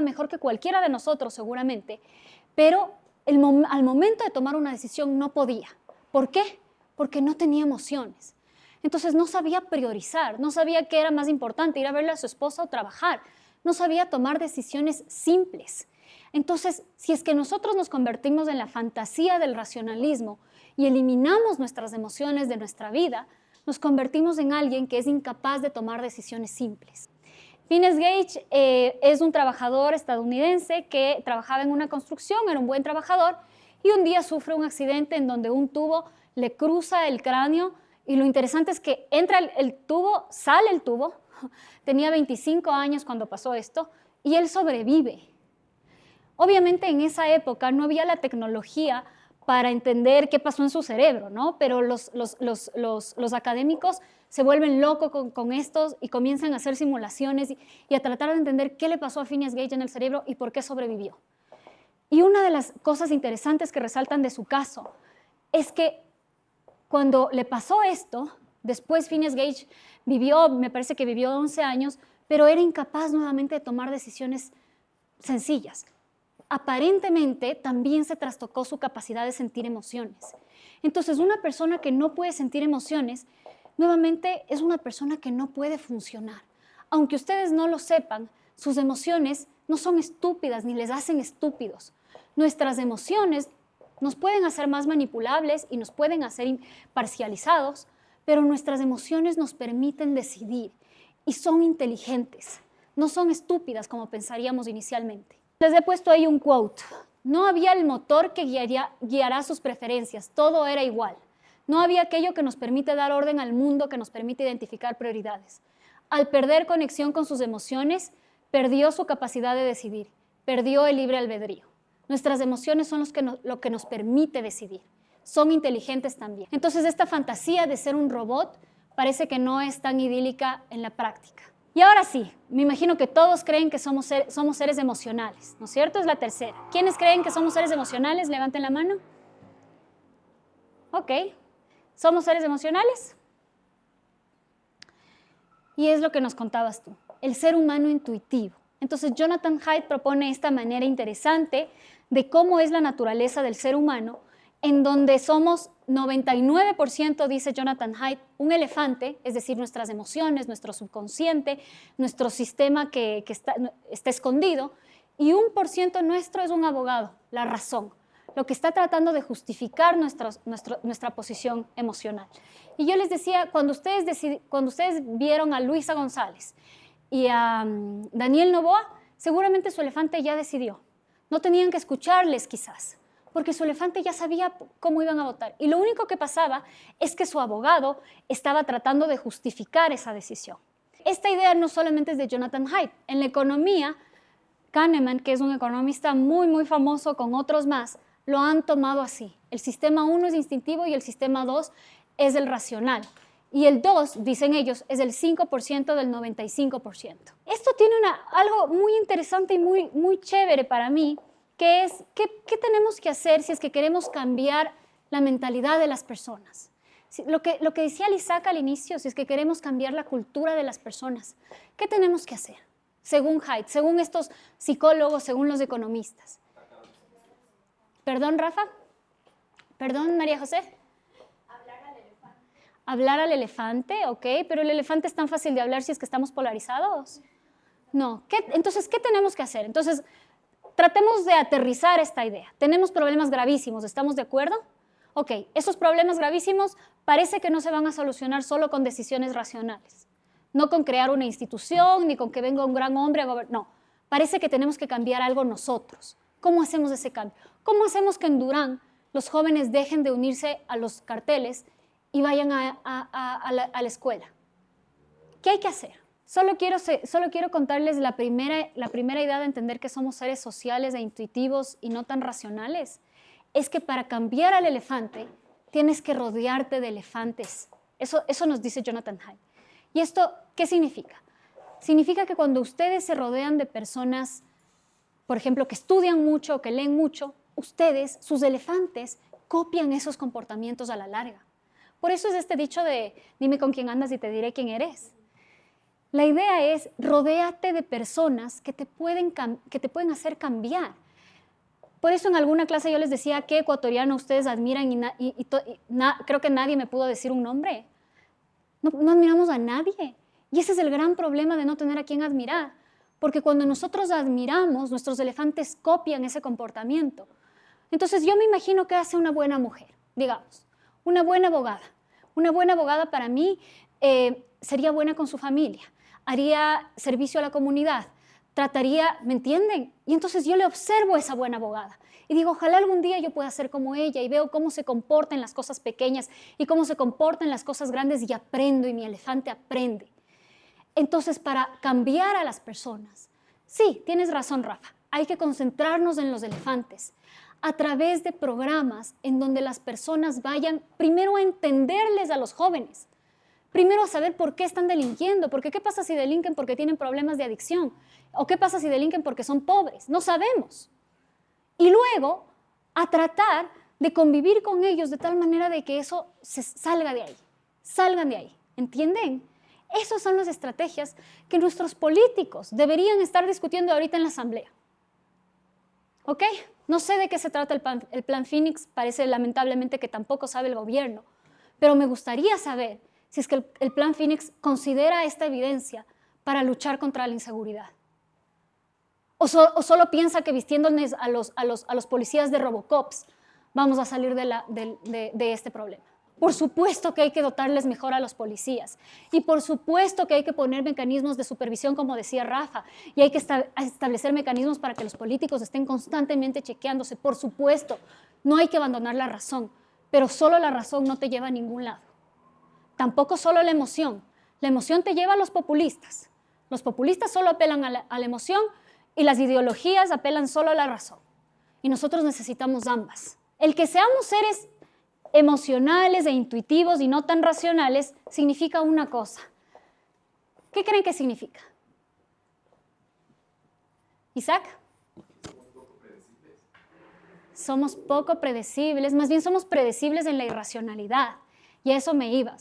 mejor que cualquiera de nosotros seguramente, pero al momento de tomar una decisión no podía. ¿Por qué? Porque no tenía emociones. Entonces no sabía priorizar, no sabía qué era más importante, ir a verle a su esposa o trabajar. No sabía tomar decisiones simples. Entonces, si es que nosotros nos convertimos en la fantasía del racionalismo y eliminamos nuestras emociones de nuestra vida, nos convertimos en alguien que es incapaz de tomar decisiones simples. Phineas Gage es un trabajador estadounidense que trabajaba en una construcción, era un buen trabajador, y un día sufre un accidente en donde un tubo le cruza el cráneo, y lo interesante es que entra el tubo, sale el tubo, tenía 25 años cuando pasó esto, y él sobrevive. Obviamente en esa época no había la tecnología para entender qué pasó en su cerebro, ¿no? Pero los académicos se vuelven locos con estos y comienzan a hacer simulaciones y a tratar de entender qué le pasó a Phineas Gage en el cerebro y por qué sobrevivió. Y una de las cosas interesantes que resaltan de su caso es que cuando le pasó esto, después Phineas Gage me parece que vivió 11 años, pero era incapaz nuevamente de tomar decisiones sencillas. Aparentemente también se trastocó su capacidad de sentir emociones. Entonces, una persona que no puede sentir emociones, nuevamente es una persona que no puede funcionar. Aunque ustedes no lo sepan, sus emociones no son estúpidas ni les hacen estúpidos. Nuestras emociones nos pueden hacer más manipulables y nos pueden hacer parcializados, pero nuestras emociones nos permiten decidir y son inteligentes, no son estúpidas como pensaríamos inicialmente. Les he puesto ahí un quote. No había el motor que guiará sus preferencias, todo era igual. No había aquello que nos permite dar orden al mundo, que nos permite identificar prioridades. Al perder conexión con sus emociones, perdió su capacidad de decidir, perdió el libre albedrío. Nuestras emociones son lo que nos permite decidir. Son inteligentes también. Entonces, esta fantasía de ser un robot parece que no es tan idílica en la práctica. Y ahora sí, me imagino que todos creen que somos seres emocionales, ¿no es cierto? Es la tercera. ¿Quiénes creen que somos seres emocionales? Levanten la mano. Ok. ¿Somos seres emocionales? Y es lo que nos contabas tú, el ser humano intuitivo. Entonces, Jonathan Haidt propone esta manera interesante de cómo es la naturaleza del ser humano, en donde somos 99%, dice Jonathan Haidt, un elefante, es decir, nuestras emociones, nuestro subconsciente, nuestro sistema que está escondido, y 1% nuestro es un abogado, la razón, lo que está tratando de justificar nuestra posición emocional. Y yo les decía, cuando ustedes vieron a Luisa González y a Daniel Noboa, seguramente su elefante ya decidió. No tenían que escucharles quizás, porque su elefante ya sabía cómo iban a votar. Y lo único que pasaba es que su abogado estaba tratando de justificar esa decisión. Esta idea no solamente es de Jonathan Haidt. En la economía, Kahneman, que es un economista muy, muy famoso con otros más, lo han tomado así. El sistema 1 es instintivo y el sistema 2 es el racional. Y el 2, dicen ellos, es el 5% del 95%. Esto tiene algo muy interesante y muy, muy chévere para mí, que es, ¿qué tenemos que hacer si es que queremos cambiar la mentalidad de las personas? Lo que decía Lisac al inicio, si es que queremos cambiar la cultura de las personas, ¿qué tenemos que hacer? Según Haidt, según estos psicólogos, según los economistas. ¿Perdón, Rafa? ¿Perdón, María José? Hablar al elefante, ok, pero el elefante es tan fácil de hablar si es que estamos polarizados. No, entonces, ¿qué tenemos que hacer? Entonces, tratemos de aterrizar esta idea. Tenemos problemas gravísimos, ¿estamos de acuerdo? Ok, esos problemas gravísimos parece que no se van a solucionar solo con decisiones racionales. No con crear una institución, ni con que venga un gran hombre a gobernar. No, parece que tenemos que cambiar algo nosotros. ¿Cómo hacemos ese cambio? ¿Cómo hacemos que en Durán los jóvenes dejen de unirse a los carteles y vayan a la escuela. ¿Qué hay que hacer? Solo quiero contarles la primera idea de entender que somos seres sociales e intuitivos y no tan racionales. Es que para cambiar al elefante tienes que rodearte de elefantes. Eso nos dice Jonathan Haidt. ¿Y esto qué significa? Significa que cuando ustedes se rodean de personas, por ejemplo, que estudian mucho o que leen mucho, ustedes, sus elefantes, copian esos comportamientos a la larga. Por eso es este dicho de dime con quién andas y te diré quién eres. La idea es rodéate de personas que te pueden hacer cambiar. Por eso en alguna clase yo les decía qué ecuatoriano ustedes admiran y creo que nadie me pudo decir un nombre. No admiramos a nadie. Y ese es el gran problema de no tener a quién admirar. Porque cuando nosotros admiramos, nuestros elefantes copian ese comportamiento. Entonces yo me imagino que hace una buena mujer, digamos, una buena abogada. Una buena abogada para mí sería buena con su familia, haría servicio a la comunidad, trataría, ¿me entienden? Y entonces yo le observo a esa buena abogada y digo, ojalá algún día yo pueda ser como ella, y veo cómo se comporta en las cosas pequeñas y cómo se comporta en las cosas grandes, y aprendo, y mi elefante aprende. Entonces, para cambiar a las personas, sí, tienes razón, Rafa, hay que concentrarnos en los elefantes a través de programas en donde las personas vayan primero a entenderles a los jóvenes, primero a saber por qué están delinquiendo, porque qué pasa si delinquen porque tienen problemas de adicción, o qué pasa si delinquen porque son pobres, no sabemos. Y luego a tratar de convivir con ellos de tal manera de que eso salga de ahí, salgan de ahí, ¿entienden? Esas son las estrategias que nuestros políticos deberían estar discutiendo ahorita en la asamblea. ¿Ok? No sé de qué se trata el plan Phoenix, parece lamentablemente que tampoco sabe el gobierno, pero me gustaría saber si es que el plan Phoenix considera esta evidencia para luchar contra la inseguridad. O solo piensa que vistiéndonos a los policías de Robocops vamos a salir de este problema. Por supuesto que hay que dotarles mejor a los policías, y por supuesto que hay que poner mecanismos de supervisión, como decía Rafa, y hay que establecer mecanismos para que los políticos estén constantemente chequeándose. Por supuesto, no hay que abandonar la razón, pero solo la razón no te lleva a ningún lado. Tampoco solo la emoción. La emoción te lleva a los populistas. Los populistas solo apelan a la emoción, y las ideologías apelan solo a la razón. Y nosotros necesitamos ambas. El que seamos seres emocionales e intuitivos y no tan racionales significa una cosa. ¿Qué creen que significa? ¿Isaac? Somos poco predecibles, más bien somos predecibles en la irracionalidad. Y a eso me iba,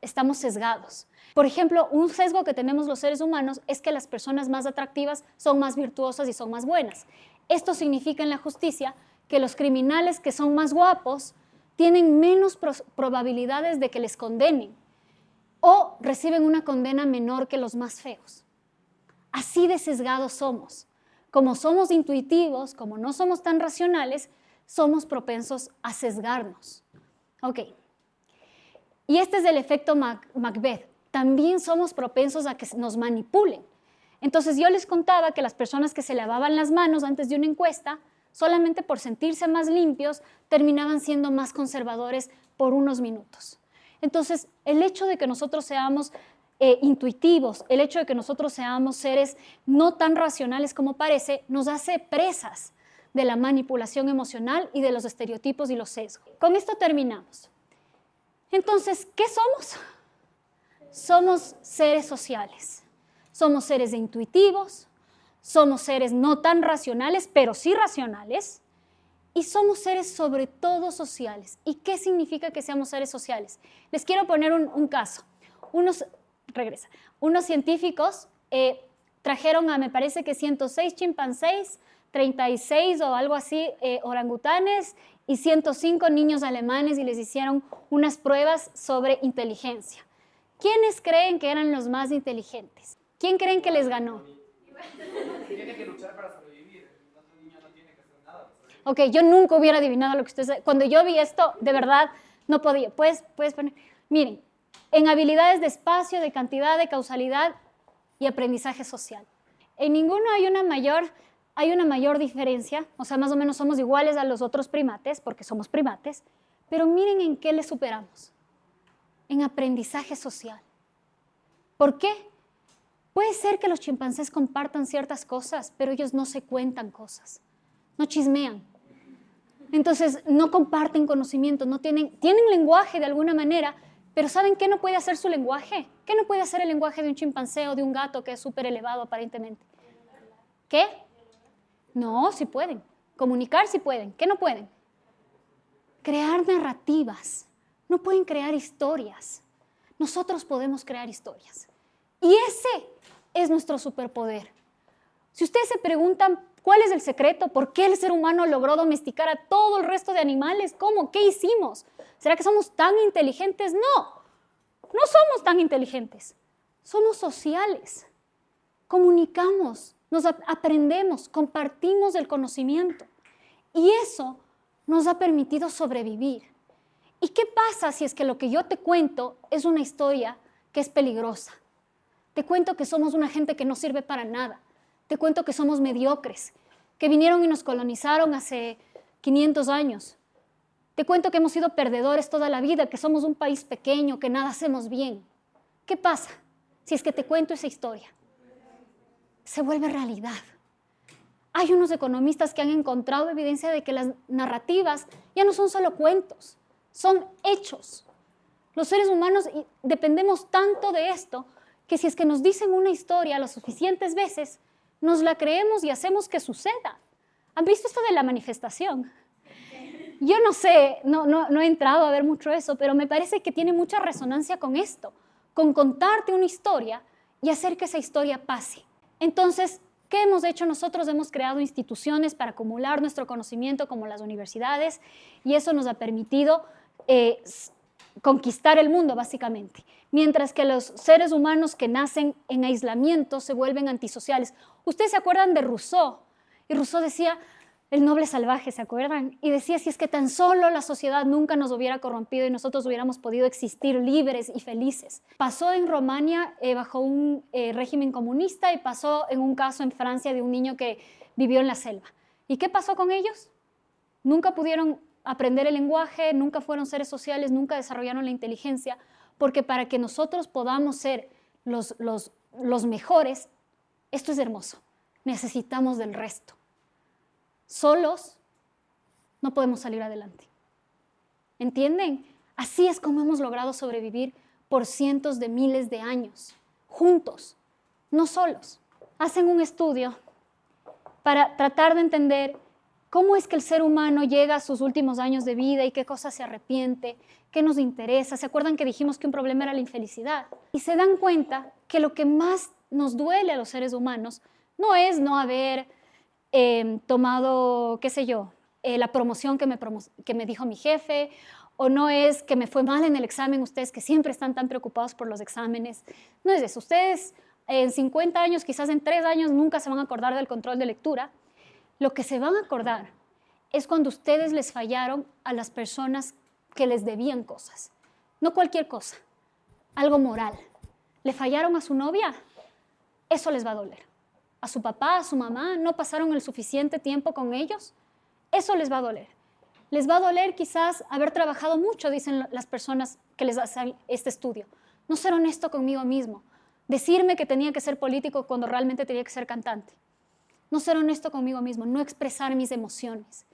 estamos sesgados. Por ejemplo, un sesgo que tenemos los seres humanos es que las personas más atractivas son más virtuosas y son más buenas. Esto significa en la justicia que los criminales que son más guapos tienen menos probabilidades de que les condenen o reciben una condena menor que los más feos. Así de sesgados somos. Como somos intuitivos, como no somos tan racionales, somos propensos a sesgarnos. Ok. Y este es el efecto Macbeth. También somos propensos a que nos manipulen. Entonces yo les contaba que las personas que se lavaban las manos antes de una encuesta, solamente por sentirse más limpios, terminaban siendo más conservadores por unos minutos. Entonces, el hecho de que nosotros seamos intuitivos, el hecho de que nosotros seamos seres no tan racionales como parece, nos hace presas de la manipulación emocional y de los estereotipos y los sesgos. Con esto terminamos. Entonces, ¿qué somos? Somos seres sociales. Somos seres intuitivos, somos seres no tan racionales, pero sí racionales, y somos seres sobre todo sociales. ¿Y qué significa que seamos seres sociales? Les quiero poner un caso. Unos científicos trajeron a, me parece que 106 chimpancés, 36 o algo así orangutanes y 105 niños alemanes, y les hicieron unas pruebas sobre inteligencia. ¿Quiénes creen que eran los más inteligentes? ¿Quién creen que les ganó? Tiene que luchar para sobrevivir. El niño no tiene que hacer nada. Ok, yo nunca hubiera adivinado lo que ustedes... Cuando yo vi esto, de verdad, no podía. Puedes poner... Miren, en habilidades de espacio, de cantidad, de causalidad y aprendizaje social. En ninguno hay una mayor hay una mayor diferencia, o sea, más o menos somos iguales a los otros primates, porque somos primates, pero miren en qué les superamos. En aprendizaje social. ¿Por qué? Puede ser que los chimpancés compartan ciertas cosas, pero ellos no se cuentan cosas, no chismean. Entonces, no comparten conocimiento, tienen lenguaje de alguna manera, pero ¿saben qué no puede hacer su lenguaje? ¿Qué no puede hacer el lenguaje de un chimpancé o de un gato que es súper elevado aparentemente? ¿Qué? No, sí pueden. Comunicar sí pueden. ¿Qué no pueden? Crear narrativas. No pueden crear historias. Nosotros podemos crear historias. Y ese es nuestro superpoder. Si ustedes se preguntan cuál es el secreto, por qué el ser humano logró domesticar a todo el resto de animales, ¿cómo? ¿Qué hicimos? ¿Será que somos tan inteligentes? No, no somos tan inteligentes. Somos sociales. Comunicamos, nos aprendemos, compartimos el conocimiento. Y eso nos ha permitido sobrevivir. ¿Y qué pasa si es que lo que yo te cuento es una historia que es peligrosa? Te cuento que somos una gente que no sirve para nada. Te cuento que somos mediocres, que vinieron y nos colonizaron hace 500 años. Te cuento que hemos sido perdedores toda la vida, que somos un país pequeño, que nada hacemos bien. ¿Qué pasa si es que te cuento esa historia? Se vuelve realidad. Hay unos economistas que han encontrado evidencia de que las narrativas ya no son solo cuentos, son hechos. Los seres humanos dependemos tanto de esto que si es que nos dicen una historia las suficientes veces, nos la creemos y hacemos que suceda. ¿Han visto esto de la manifestación? Yo no sé, no he entrado a ver mucho eso, pero me parece que tiene mucha resonancia con esto, con contarte una historia y hacer que esa historia pase. Entonces, ¿qué hemos hecho nosotros? Hemos creado instituciones para acumular nuestro conocimiento, como las universidades, y eso nos ha permitido conquistar el mundo, básicamente. Mientras que los seres humanos que nacen en aislamiento se vuelven antisociales. ¿Ustedes se acuerdan de Rousseau? Y Rousseau decía, el noble salvaje, ¿se acuerdan? Y decía, si es que tan solo la sociedad nunca nos hubiera corrompido y nosotros hubiéramos podido existir libres y felices. Pasó en Rumania bajo un régimen comunista y pasó en un caso en Francia de un niño que vivió en la selva. ¿Y qué pasó con ellos? Nunca pudieron aprender el lenguaje, nunca fueron seres sociales, nunca desarrollaron la inteligencia, porque para que nosotros podamos ser los mejores, esto es hermoso, necesitamos del resto. Solos no podemos salir adelante. ¿Entienden? Así es como hemos logrado sobrevivir por cientos de miles de años, juntos, no solos. Hacen un estudio para tratar de entender cómo es que el ser humano llega a sus últimos años de vida y qué cosas se arrepiente, qué nos interesa. ¿Se acuerdan que dijimos que un problema era la infelicidad? Y se dan cuenta que lo que más nos duele a los seres humanos no es no haber tomado, qué sé yo, la promoción que me dijo mi jefe, o no es que me fue mal en el examen, ustedes que siempre están tan preocupados por los exámenes. No es eso. Ustedes en 50 años, quizás en 3 años, nunca se van a acordar del control de lectura. Lo que se van a acordar es cuando ustedes les fallaron a las personas que les debían cosas. No cualquier cosa, algo moral. ¿Le fallaron a su novia? Eso les va a doler. ¿A su papá, a su mamá? ¿No pasaron el suficiente tiempo con ellos? Eso les va a doler. Les va a doler quizás haber trabajado mucho, dicen las personas que les hacen este estudio. No ser honesto conmigo mismo. Decirme que tenía que ser político cuando realmente tenía que ser cantante. No ser honesto conmigo mismo, no expresar mis emociones.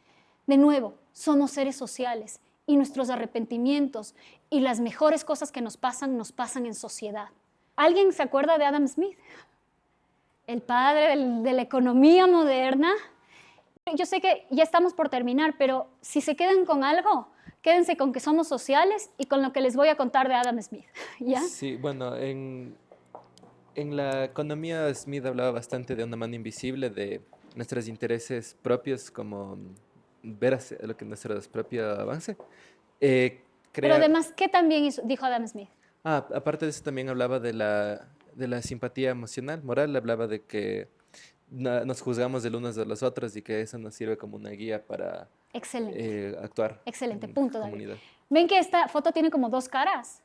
De nuevo, somos seres sociales y nuestros arrepentimientos y las mejores cosas que nos pasan en sociedad. ¿Alguien se acuerda de Adam Smith? El padre de la economía moderna. Yo sé que ya estamos por terminar, pero si se quedan con algo, quédense con que somos sociales y con lo que les voy a contar de Adam Smith. ¿Ya? Sí, bueno, en la economía Smith hablaba bastante de una mano invisible, de nuestros intereses propios, como ver hacia lo que nuestro propio avance. Pero además, ¿qué también dijo Adam Smith? Aparte de eso también hablaba de la simpatía emocional, moral, hablaba de que nos juzgamos del unos de los otros y que eso nos sirve como una guía para actuar. Excelente, en punto, David. comunidad. ¿Ven que esta foto tiene como 2 caras?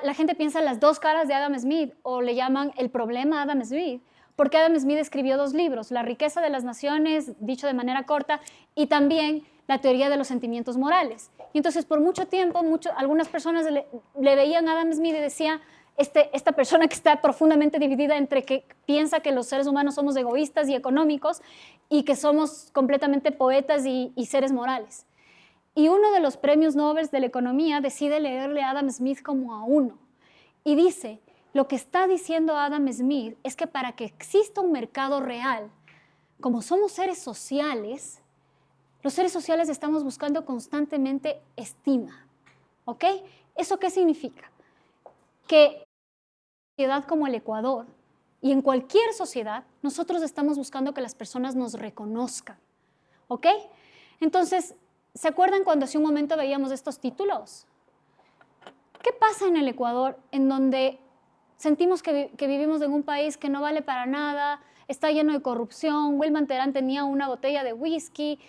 La gente piensa en las 2 caras de Adam Smith o le llaman el problema Adam Smith, porque Adam Smith escribió 2 libros, La riqueza de las naciones, dicho de manera corta, y también La teoría de los sentimientos morales. Y entonces por mucho tiempo, algunas personas le veían a Adam Smith y decían, esta persona que está profundamente dividida entre que piensa que los seres humanos somos egoístas y económicos y que somos completamente poetas y seres morales. Y uno de los premios Nobel de la economía decide leerle a Adam Smith como a uno. Y dice, lo que está diciendo Adam Smith es que para que exista un mercado real, como somos seres sociales, los seres sociales estamos buscando constantemente estima. ¿Ok? ¿Eso qué significa? Que en una sociedad como el Ecuador y en cualquier sociedad, nosotros estamos buscando que las personas nos reconozcan. ¿Ok? Entonces, ¿se acuerdan cuando hace un momento veíamos estos títulos? ¿Qué pasa en el Ecuador en donde sentimos que vivimos en un país que no vale para nada, está lleno de corrupción? Wilman Terán tenía una botella de whisky,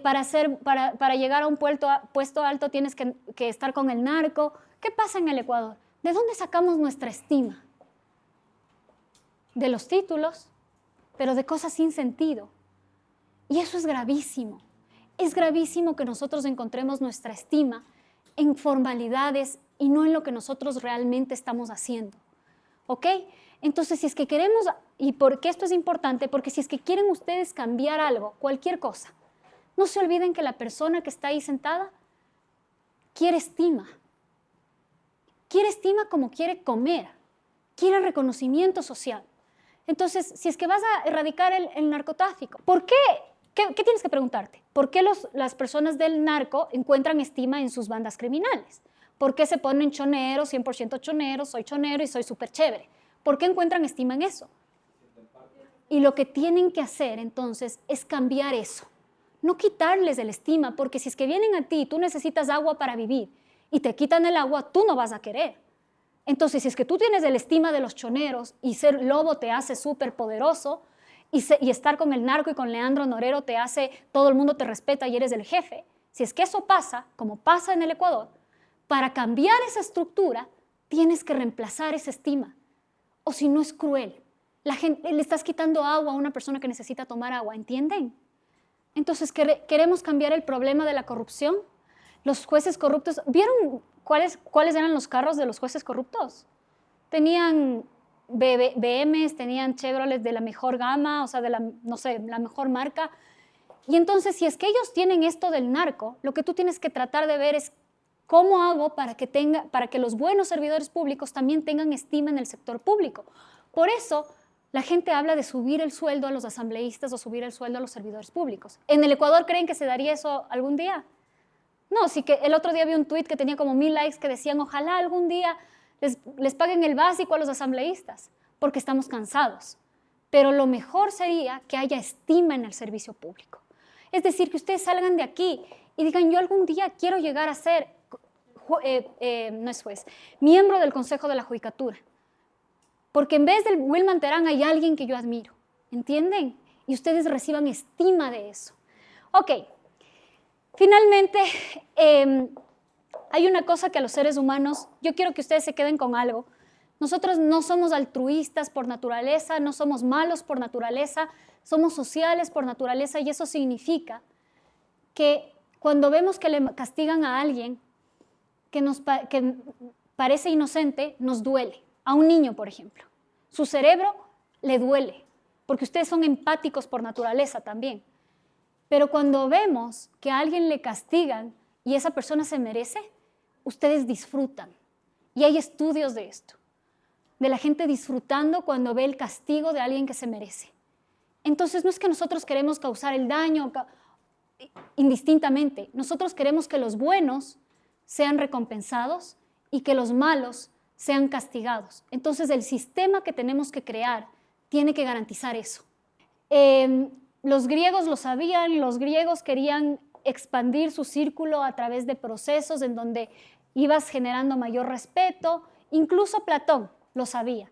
para llegar a un puesto alto tienes que estar con el narco. ¿Qué pasa en el Ecuador? ¿De dónde sacamos nuestra estima? De los títulos, pero de cosas sin sentido. Y eso es gravísimo. Es gravísimo que nosotros encontremos nuestra estima en formalidades y no en lo que nosotros realmente estamos haciendo. ¿Ok? Entonces, si es que queremos, ¿y por qué esto es importante? Porque si es que quieren ustedes cambiar algo, cualquier cosa, no se olviden que la persona que está ahí sentada quiere estima. Quiere estima como quiere comer. Quiere reconocimiento social. Entonces, si es que vas a erradicar el narcotráfico, ¿por qué? ¿Qué tienes que preguntarte? ¿Por qué las personas del narco encuentran estima en sus bandas criminales? ¿Por qué se ponen choneros, 100% choneros, soy chonero y soy súper chévere? ¿Por qué encuentran estima en eso? Y lo que tienen que hacer entonces es cambiar eso. No quitarles el estima, porque si es que vienen a ti y tú necesitas agua para vivir y te quitan el agua, tú no vas a querer. Entonces, si es que tú tienes el estima de los choneros y ser lobo te hace súper poderoso y estar con el narco y con Leandro Norero te hace, todo el mundo te respeta y eres el jefe, si es que eso pasa, como pasa en el Ecuador, para cambiar esa estructura tienes que reemplazar esa estima. O si no es cruel. La gente, le estás quitando agua a una persona que necesita tomar agua, ¿entienden? Entonces, ¿queremos cambiar el problema de la corrupción? Los jueces corruptos, ¿vieron cuáles eran los carros de los jueces corruptos? Tenían BMs, tenían Chevrolets de la mejor gama, o sea, de la mejor marca. Y entonces, si es que ellos tienen esto del narco, lo que tú tienes que tratar de ver es cómo hago para que los buenos servidores públicos también tengan estima en el sector público. Por eso, la gente habla de subir el sueldo a los asambleístas o subir el sueldo a los servidores públicos. ¿En el Ecuador creen que se daría eso algún día? No, sí que el otro día vi un tuit que tenía como 1000 likes que decían, ojalá algún día les paguen el básico a los asambleístas, porque estamos cansados. Pero lo mejor sería que haya estima en el servicio público. Es decir, que ustedes salgan de aquí y digan, yo algún día quiero llegar a ser, no es juez, miembro del Consejo de la Judicatura. Porque en vez del Wilman Terán hay alguien que yo admiro, ¿entienden? Y ustedes reciban estima de eso. Ok, finalmente, hay una cosa que a los seres humanos, yo quiero que ustedes se queden con algo. Nosotros no somos altruistas por naturaleza, no somos malos por naturaleza, somos sociales por naturaleza y eso significa que cuando vemos que le castigan a alguien que parece inocente, nos duele. A un niño, por ejemplo. Su cerebro le duele, porque ustedes son empáticos por naturaleza también. Pero cuando vemos que a alguien le castigan y esa persona se merece, ustedes disfrutan. Y hay estudios de esto, de la gente disfrutando cuando ve el castigo de alguien que se merece. Entonces no es que nosotros queremos causar el daño indistintamente. Nosotros queremos que los buenos sean recompensados y que los malos sean castigados. Entonces, el sistema que tenemos que crear tiene que garantizar eso. Los griegos lo sabían, los griegos querían expandir su círculo a través de procesos en donde ibas generando mayor respeto. Incluso Platón lo sabía.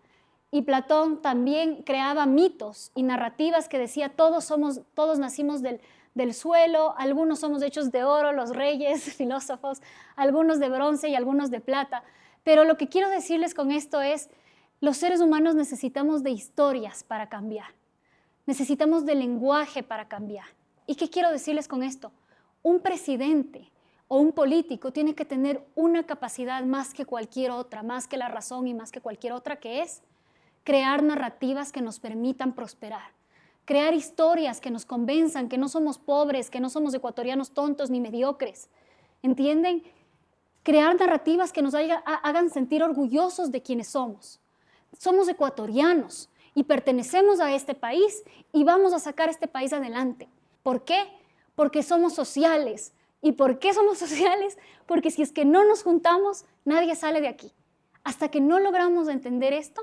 Y Platón también creaba mitos y narrativas que decía todos nacimos del suelo, algunos somos hechos de oro, los reyes, filósofos, algunos de bronce y algunos de plata. Pero lo que quiero decirles con esto es, Los seres humanos necesitamos de historias para cambiar. Necesitamos de lenguaje para cambiar. ¿Y qué quiero decirles con esto? Un presidente o un político tiene que tener una capacidad más que cualquier otra, más que la razón y más que cualquier otra, que es crear narrativas que nos permitan prosperar, crear historias que nos convenzan que no somos pobres, que no somos ecuatorianos tontos ni mediocres, ¿entienden? Crear narrativas que nos hagan sentir orgullosos de quienes somos. Somos ecuatorianos y pertenecemos a este país y vamos a sacar este país adelante. ¿Por qué? Porque somos sociales. ¿Y por qué somos sociales? Porque si es que no nos juntamos, nadie sale de aquí. Hasta que no logramos entender esto,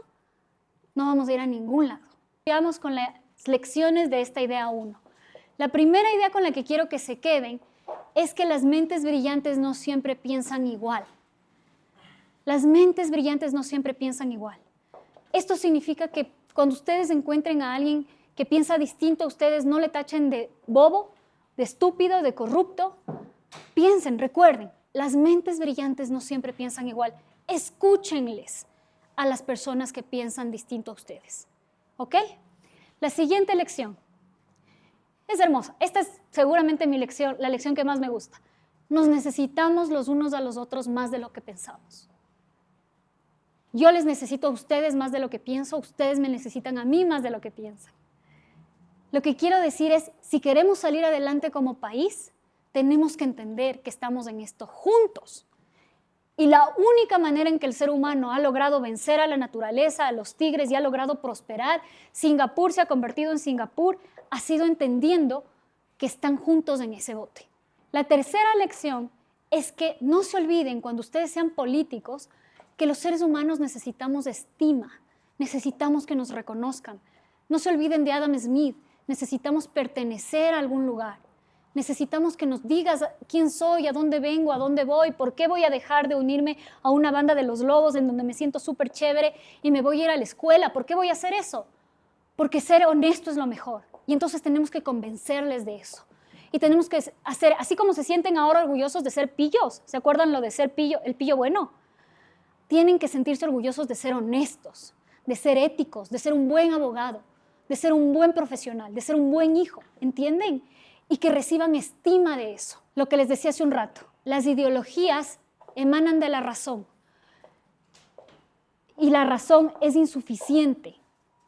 no vamos a ir a ningún lado. Vamos con las lecciones de esta idea 1. La primera idea con la que quiero que se queden es que las mentes brillantes no siempre piensan igual. Las mentes brillantes no siempre piensan igual. Esto significa que cuando ustedes encuentren a alguien que piensa distinto a ustedes, no le tachen de bobo, de estúpido, de corrupto. Piensen, recuerden, las mentes brillantes no siempre piensan igual. Escúchenles a las personas que piensan distinto a ustedes. ¿Ok? La siguiente lección es hermosa. Esta es seguramente mi lección, la lección que más me gusta. Nos necesitamos los unos a los otros más de lo que pensamos. Yo les necesito a ustedes más de lo que pienso, ustedes me necesitan a mí más de lo que piensan. Lo que quiero decir es, si queremos salir adelante como país, tenemos que entender que estamos en esto juntos. Y la única manera en que el ser humano ha logrado vencer a la naturaleza, a los tigres, y ha logrado prosperar, Singapur se ha convertido en Singapur, ha sido entendiendo que están juntos en ese bote. La tercera lección es que no se olviden, cuando ustedes sean políticos, que los seres humanos necesitamos estima, necesitamos que nos reconozcan. No se olviden de Adam Smith, necesitamos pertenecer a algún lugar. Necesitamos que nos digas quién soy, a dónde vengo, a dónde voy, por qué voy a dejar de unirme a una banda de los lobos en donde me siento súper chévere y me voy a ir a la escuela. ¿Por qué voy a hacer eso? Porque ser honesto es lo mejor. Y entonces tenemos que convencerles de eso. Y tenemos que hacer, así como se sienten ahora orgullosos de ser pillos, ¿se acuerdan lo de ser pillo, el pillo bueno? Tienen que sentirse orgullosos de ser honestos, de ser éticos, de ser un buen abogado, de ser un buen profesional, de ser un buen hijo, ¿entienden? Y que reciban estima de eso. Lo que les decía hace un rato, las ideologías emanan de la razón y la razón es insuficiente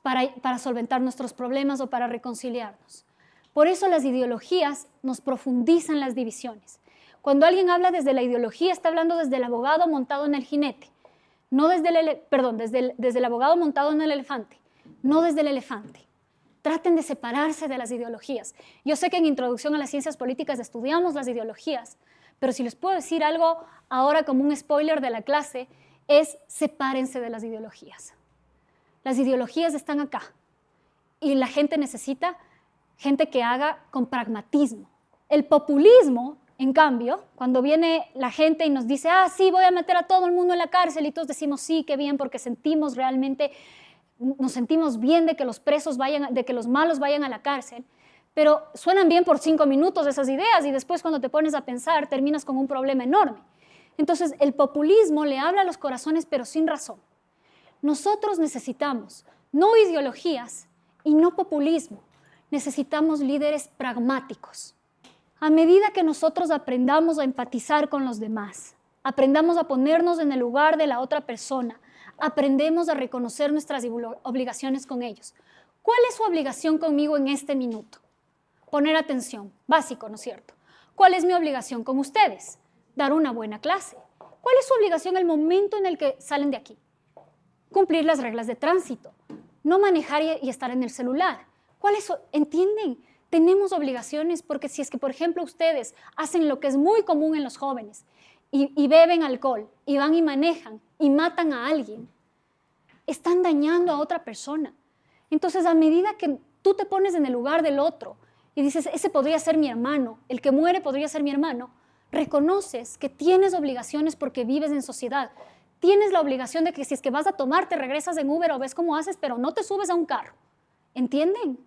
para solventar nuestros problemas o para reconciliarnos. Por eso las ideologías nos profundizan las divisiones. Cuando alguien habla desde la ideología, está hablando desde el abogado montado en el jinete, no desde el abogado montado en el elefante, no desde el elefante. Traten de separarse de las ideologías. Yo sé que en Introducción a las Ciencias Políticas estudiamos las ideologías, pero si les puedo decir algo ahora como un spoiler de la clase, es sepárense de las ideologías. Las ideologías están acá y la gente necesita gente que haga con pragmatismo. El populismo, en cambio, cuando viene la gente y nos dice, sí, voy a meter a todo el mundo en la cárcel, y todos decimos, sí, qué bien, porque nos sentimos bien de que los presos de que los malos vayan a la cárcel, pero suenan bien por 5 minutos esas ideas y después cuando te pones a pensar terminas con un problema enorme. Entonces el populismo le habla a los corazones pero sin razón. Nosotros necesitamos no ideologías y no populismo, necesitamos líderes pragmáticos. A medida que nosotros aprendamos a empatizar con los demás, aprendamos a ponernos en el lugar de la otra persona, aprendemos a reconocer nuestras obligaciones con ellos. ¿Cuál es su obligación conmigo en este minuto? Poner atención, básico, ¿no es cierto? ¿Cuál es mi obligación con ustedes? Dar una buena clase. ¿Cuál es su obligación el momento en el que salen de aquí? Cumplir las reglas de tránsito, no manejar y estar en el celular. ¿Entienden? Tenemos obligaciones porque si es que, por ejemplo, ustedes hacen lo que es muy común en los jóvenes y beben alcohol y van y manejan y matan a alguien, están dañando a otra persona. Entonces, a medida que tú te pones en el lugar del otro y dices, ese podría ser mi hermano, el que muere podría ser mi hermano, reconoces que tienes obligaciones porque vives en sociedad. Tienes la obligación de que si es que vas a tomar, te regresas en Uber o ves cómo haces, pero no te subes a un carro. ¿Entienden?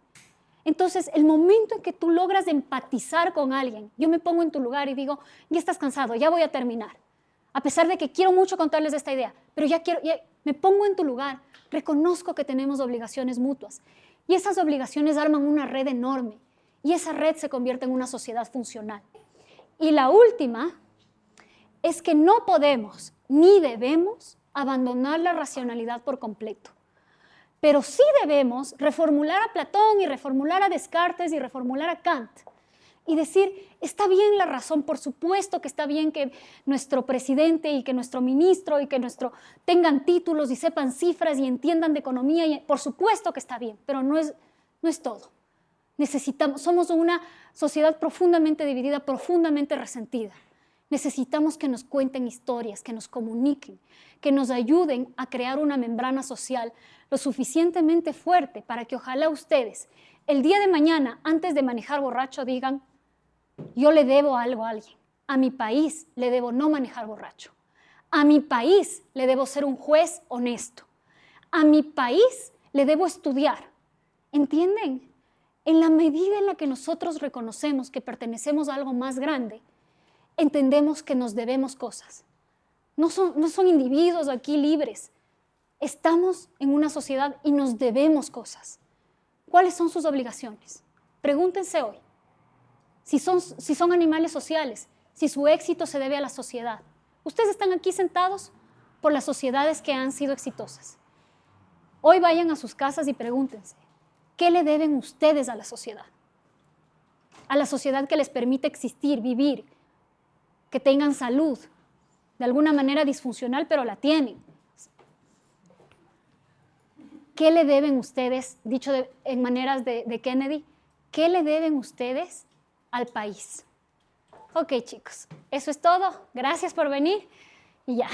Entonces, el momento en que tú logras empatizar con alguien, yo me pongo en tu lugar y digo, ya estás cansado, ya voy a terminar. a pesar de que quiero mucho contarles esta idea, pero ya me pongo en tu lugar, reconozco que tenemos obligaciones mutuas y esas obligaciones arman una red enorme y esa red se convierte en una sociedad funcional. Y la última es que no podemos ni debemos abandonar la racionalidad por completo, pero sí debemos reformular a Platón y reformular a Descartes y reformular a Kant y decir, está bien la razón, por supuesto que está bien que nuestro presidente y que nuestro ministro y que tengan títulos y sepan cifras y entiendan de economía, y por supuesto que está bien, pero no es todo. Somos una sociedad profundamente dividida, profundamente resentida. Necesitamos que nos cuenten historias, que nos comuniquen, que nos ayuden a crear una membrana social lo suficientemente fuerte para que ojalá ustedes el día de mañana, antes de manejar borracho, digan, yo le debo algo a alguien. A mi país le debo no manejar borracho. A mi país le debo ser un juez honesto. A mi país le debo estudiar. ¿Entienden? En la medida en la que nosotros reconocemos que pertenecemos a algo más grande, entendemos que nos debemos cosas. No son individuos aquí libres. Estamos en una sociedad y nos debemos cosas. ¿Cuáles son sus obligaciones? Pregúntense hoy. Si son animales sociales, si su éxito se debe a la sociedad. Ustedes están aquí sentados por las sociedades que han sido exitosas. Hoy vayan a sus casas y pregúntense, ¿qué le deben ustedes a la sociedad? A la sociedad que les permite existir, vivir, que tengan salud, de alguna manera disfuncional, pero la tienen. ¿Qué le deben ustedes, dicho en maneras de Kennedy, qué le deben ustedes al país? Ok, chicos, eso es todo. Gracias por venir y ya.